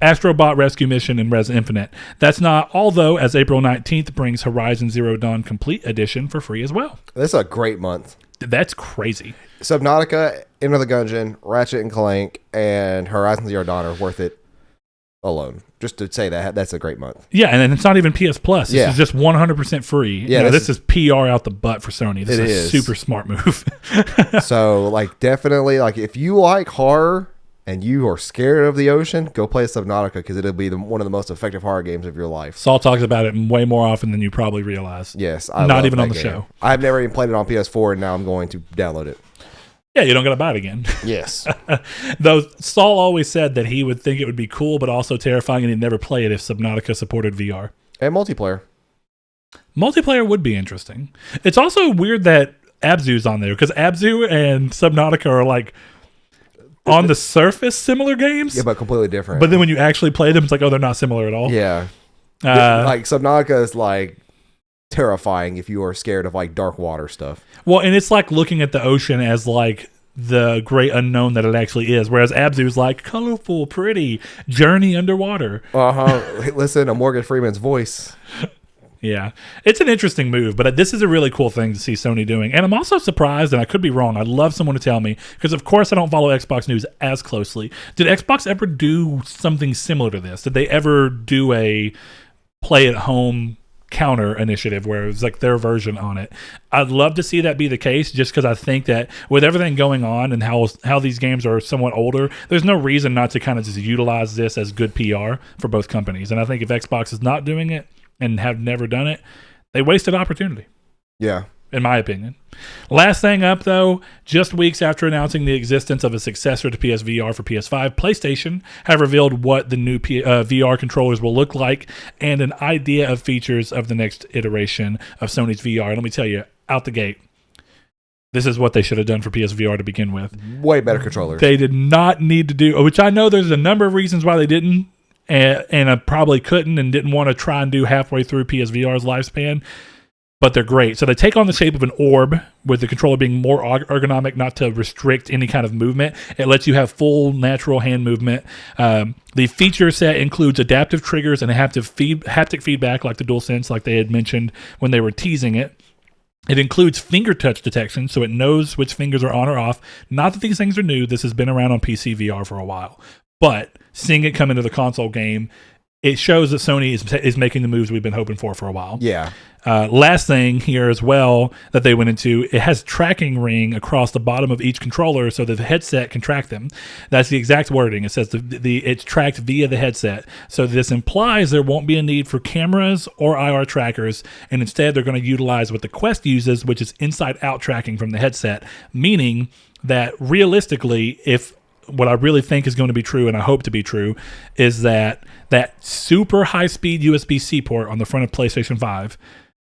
Astrobot Rescue Mission and Res Infinite. That's not all, though, as April 19th brings Horizon Zero Dawn Complete Edition for free as well. That's a great month. That's crazy. Subnautica, Enter the Gungeon, Ratchet and Clank, and Horizon Zero Dawn are worth it alone. Just to say that's a great month. Yeah, and it's not even PS Plus. This is just 100% free. Yeah, this is PR out the butt for Sony. This is a super smart move. So, definitely, if you like horror and you are scared of the ocean, go play Subnautica, because it'll be one of the most effective horror games of your life. Saul talks about it way more often than you probably realize. Yes. Not even on the show. I've never even played it on PS4, and now I'm going to download it. Yeah, you don't got to buy it again. Yes. Though Saul always said that he would think it would be cool, but also terrifying, and he'd never play it if Subnautica supported VR. And multiplayer. Multiplayer would be interesting. It's also weird that Abzu's on there because Abzu and Subnautica are like on the surface similar games. Yeah, but completely different. But then when you actually play them, it's like, oh, they're not similar at all. Yeah. Like Subnautica is like terrifying if you are scared of like dark water stuff. Well, and it's like looking at the ocean as like the great unknown that it actually is, whereas Abzu is like colorful, pretty journey underwater. Listen to Morgan Freeman's voice. Yeah, it's an interesting move, but this is a really cool thing to see Sony doing. And I'm also surprised, and I could be wrong. I'd love someone to tell me, because of course I don't follow Xbox news as closely. Did Xbox ever do something similar to this? Did they ever do a play at home counter initiative where it was like their version on it? I'd love to see that be the case, just because I think that with everything going on and how these games are somewhat older, there's no reason not to kind of just utilize this as good PR for both companies. And I think if Xbox is not doing it and have never done it, they wasted opportunity. Yeah. In my opinion. Last thing up, though, just weeks after announcing the existence of a successor to PSVR for PS5, PlayStation have revealed what the new VR controllers will look like and an idea of features of the next iteration of Sony's VR. Let me tell you, out the gate, this is what they should have done for PSVR to begin with. Way better controllers. They did not need to do, which I know there's a number of reasons why they didn't, and I probably couldn't and didn't want to try and do halfway through PSVR's lifespan, but they're great. So they take on the shape of an orb, with the controller being more ergonomic, not to restrict any kind of movement. It lets you have full natural hand movement. The feature set includes adaptive triggers and haptic feedback like the DualSense, like they had mentioned when they were teasing it. It includes finger touch detection, so it knows which fingers are on or off. Not that these things are new. This has been around on PC VR for a while. But seeing it come into the console game, it shows that Sony is making the moves we've been hoping for a while. Yeah. Last thing here as well that they went into, it has tracking ring across the bottom of each controller so that the headset can track them. That's the exact wording. It says it's tracked via the headset. So this implies there won't be a need for cameras or IR trackers, and instead they're going to utilize what the Quest uses, which is inside-out tracking from the headset, meaning that realistically, if what I really think is going to be true, and I hope to be true, is that super high-speed USB-C port on the front of PlayStation 5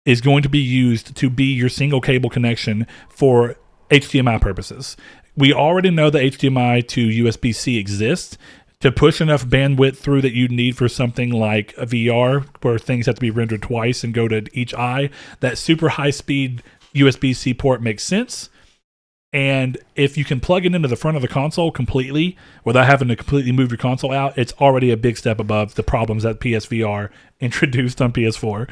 is going to be used to be your single cable connection for HDMI purposes. We already know that HDMI to USB-C exists. To push enough bandwidth through that you need for something like a VR, where things have to be rendered twice and go to each eye, that super high-speed USB-C port makes sense. And if you can plug it into the front of the console completely without having to completely move your console out, it's already a big step above the problems that PSVR introduced on PS4.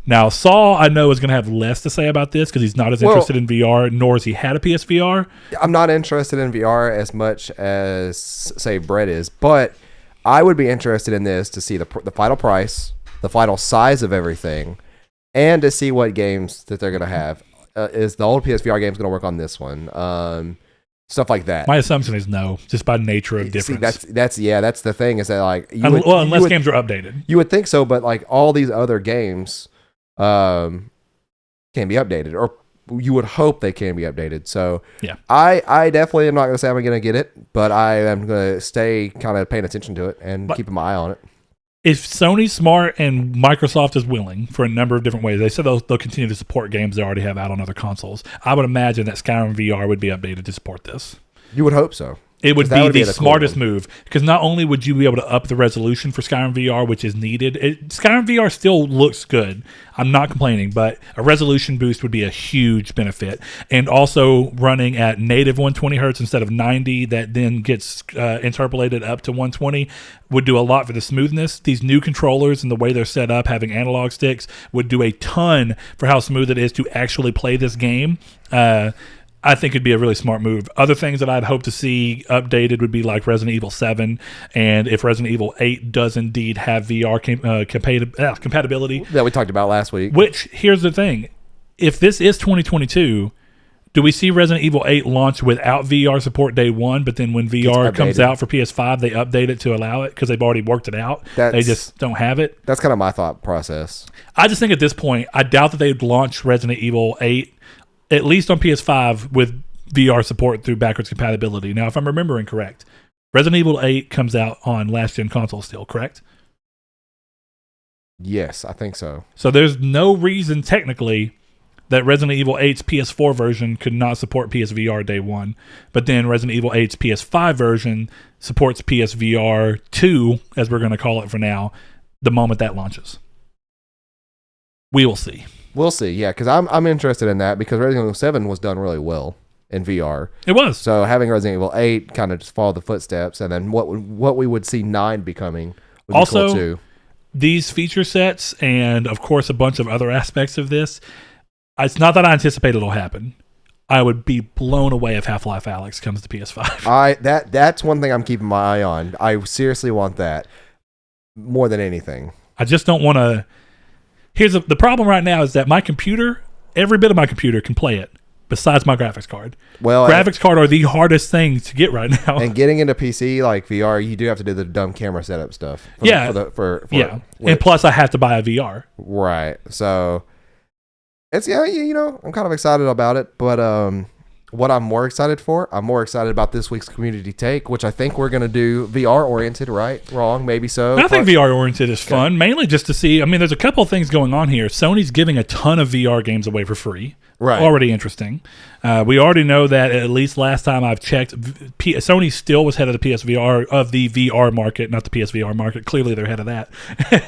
Now, Saul, I know, is going to have less to say about this because he's not as interested in VR, nor has he had a PSVR. I'm not interested in VR as much as, say, Brett is, but I would be interested in this to see the final price, the final size of everything, and to see what games that they're going to have. Is the old PSVR games going to work on this one? Stuff like that. My assumption is no, just by nature of difference. See, that's the thing, is that like unless games are updated, you would think so, but like all these other games can be updated, or you would hope they can be updated. So yeah, I definitely am not going to say I'm going to get it, but I am going to stay kind of paying attention to it and keeping my eye on it. If Sony's smart and Microsoft is willing for a number of different ways, they said they'll continue to support games they already have out on other consoles. I would imagine that Skyrim VR would be updated to support this. You would hope so. It would be the smartest move, because not only would you be able to up the resolution for Skyrim VR, which is needed. Skyrim VR still looks good. I'm not complaining, but a resolution boost would be a huge benefit. And also running at native 120 hertz instead of 90, that then gets interpolated up to 120, would do a lot for the smoothness. These new controllers and the way they're set up, having analog sticks, would do a ton for how smooth it is to actually play this game. I think it'd be a really smart move. Other things that I'd hope to see updated would be like Resident Evil 7, and if Resident Evil 8 does indeed have VR compatibility. That we talked about last week. Which, here's the thing. If this is 2022, do we see Resident Evil 8 launch without VR support day one, but then when VR comes out for PS5, they update it to allow it because they've already worked it out? They just don't have it? That's kind of my thought process. I just think at this point, I doubt that they'd launch Resident Evil 8 at least on PS5 with VR support through backwards compatibility. Now, if I'm remembering correct, Resident Evil 8 comes out on last-gen consoles still, correct? Yes, I think so. So there's no reason technically that Resident Evil 8's PS4 version could not support PSVR day one, but then Resident Evil 8's PS5 version supports PSVR 2, as we're going to call it for now, the moment that launches. We will see. We'll see, yeah, because I'm interested in that because Resident Evil 7 was done really well in VR. It was. So having Resident Evil 8 kind of just follow the footsteps, and then what we would see 9 becoming would also, be cool too. These feature sets and, of course, a bunch of other aspects of this, it's not that I anticipate it'll happen. I would be blown away if Half-Life Alyx comes to PS5. That's one thing I'm keeping my eye on. I seriously want that more than anything. I just don't want to... The problem right now is that my computer, every bit of my computer can play it, besides my graphics card. Well, graphics card are the hardest thing to get right now. And getting into PC like VR, you do have to do the dumb camera setup stuff. And plus I have to buy a VR. Right. So it's I'm kind of excited about it, but what I'm more excited for, I'm more excited about this week's community take, which I think we're going to do VR oriented, right? Wrong, maybe so. I think VR oriented is fun, mainly just to see. I mean, there's a couple of things going on here. Sony's giving a ton of VR games away for free. Right. Already interesting. We already know that at least last time I've checked, Sony still was head of the PSVR, of the VR market, not the PSVR market. Clearly they're head of that.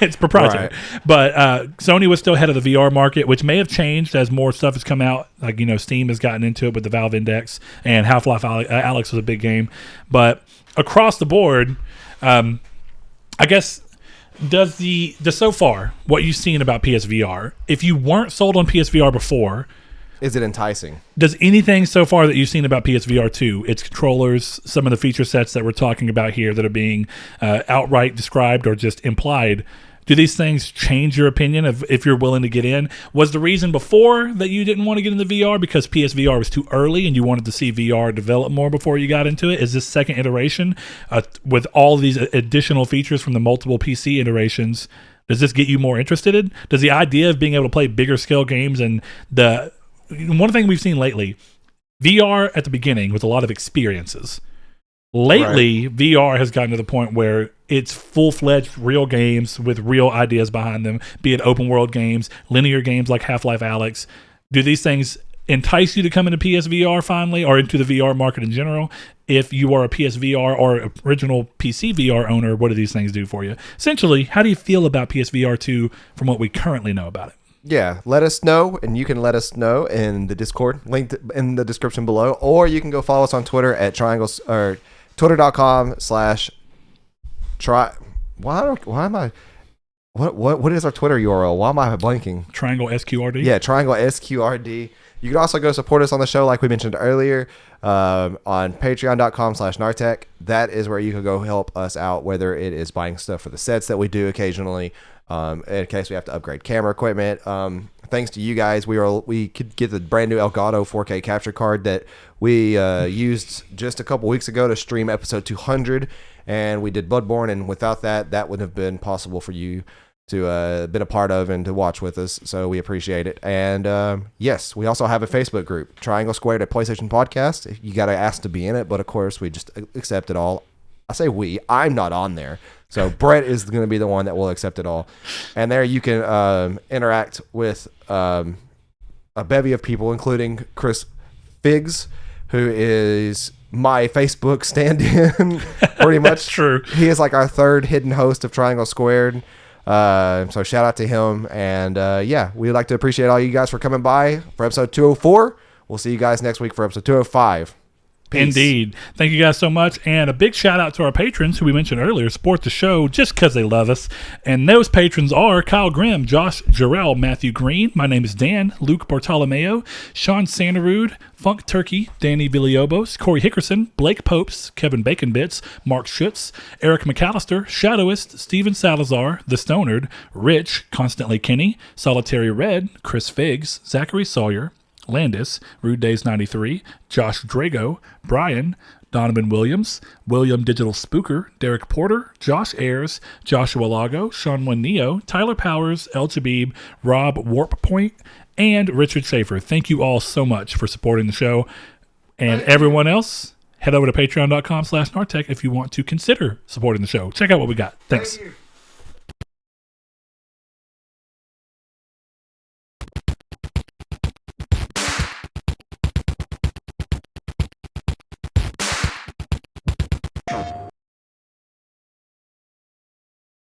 It's proprietary. Right. But Sony was still head of the VR market, which may have changed as more stuff has come out. Like, Steam has gotten into it with the Valve Index, and Half-Life Alyx was a big game. But across the board, I guess... Does so far, what you've seen about PSVR, if you weren't sold on PSVR before... Is it enticing? Does anything so far that you've seen about PSVR 2, its controllers, some of the feature sets that we're talking about here that are being outright described or just implied, do these things change your opinion of if you're willing to get in? Was the reason before that you didn't want to get into VR because PSVR was too early and you wanted to see VR develop more before you got into it? Is this second iteration with all these additional features from the multiple PC iterations, does this get you more interested in? Does the idea of being able to play bigger scale games and one thing we've seen lately, VR at the beginning was a lot of experiences. Lately, right. VR has gotten to the point where it's full-fledged real games with real ideas behind them, be it open world games, linear games like Half-Life Alyx. Do these things entice you to come into PSVR finally, or into the VR market in general? If you are a PSVR or original PC VR owner, what do these things do for you? Essentially, how do you feel about PSVR 2 from what we currently know about it? Yeah, let us know, and you can let us know in the Discord, linked in the description below, or you can go follow us on Twitter at triangles or twitter.com/try. What is our Twitter URL? Why am I blanking? Triangle SQRD. Yeah, Triangle SQRD. You can also go support us on the show, like we mentioned earlier, on patreon.com/Nartech. That is where you can go help us out, whether it is buying stuff for the sets that we do occasionally. In case we have to upgrade camera equipment. Thanks to you guys, we could get the brand new Elgato 4K capture card that we used just a couple weeks ago to stream episode 200, and we did Bloodborne, and without that wouldn't have been possible for you to been a part of and to watch with us, so we appreciate it. And yes, we also have a Facebook group, Triangle Squared, a PlayStation podcast. You got to ask to be in it, but of course we just accept it all. I say I'm not on there. So Brett is going to be the one that will accept it all. And there you can interact with a bevy of people, including Chris Figs, who is my Facebook stand-in, pretty much. That's true. He is like our third hidden host of Triangle Squared. So shout out to him. And we'd like to appreciate all you guys for coming by for episode 204. We'll see you guys next week for episode 205. Peace. Indeed. Thank you guys so much. And a big shout out to our patrons who we mentioned earlier support the show just because they love us. And those patrons are Kyle Grimm, Josh Jarrell, Matthew Green. My name is Dan, Luke Bartolomeo, Sean Sanderud, Funk Turkey, Danny Villalobos, Corey Hickerson, Blake Popes, Kevin Baconbits, Mark Schutz, Eric McAllister, Shadowist, Steven Salazar, The Stonard, Rich, Constantly Kenny, Solitary Red, Chris Figs, Zachary Sawyer, Landis, Rude Days 93, Josh Drago, Brian, Donovan Williams, William Digital Spooker, Derek Porter, Josh Ayers, Joshua Lago, Sean Neo, Tyler Powers, El Jabib, Rob Warppoint, and Richard Schaefer. Thank you all so much for supporting the show. And everyone else, head over to patreon.com/Nartech if you want to consider supporting the show. Check out what we got. Thanks.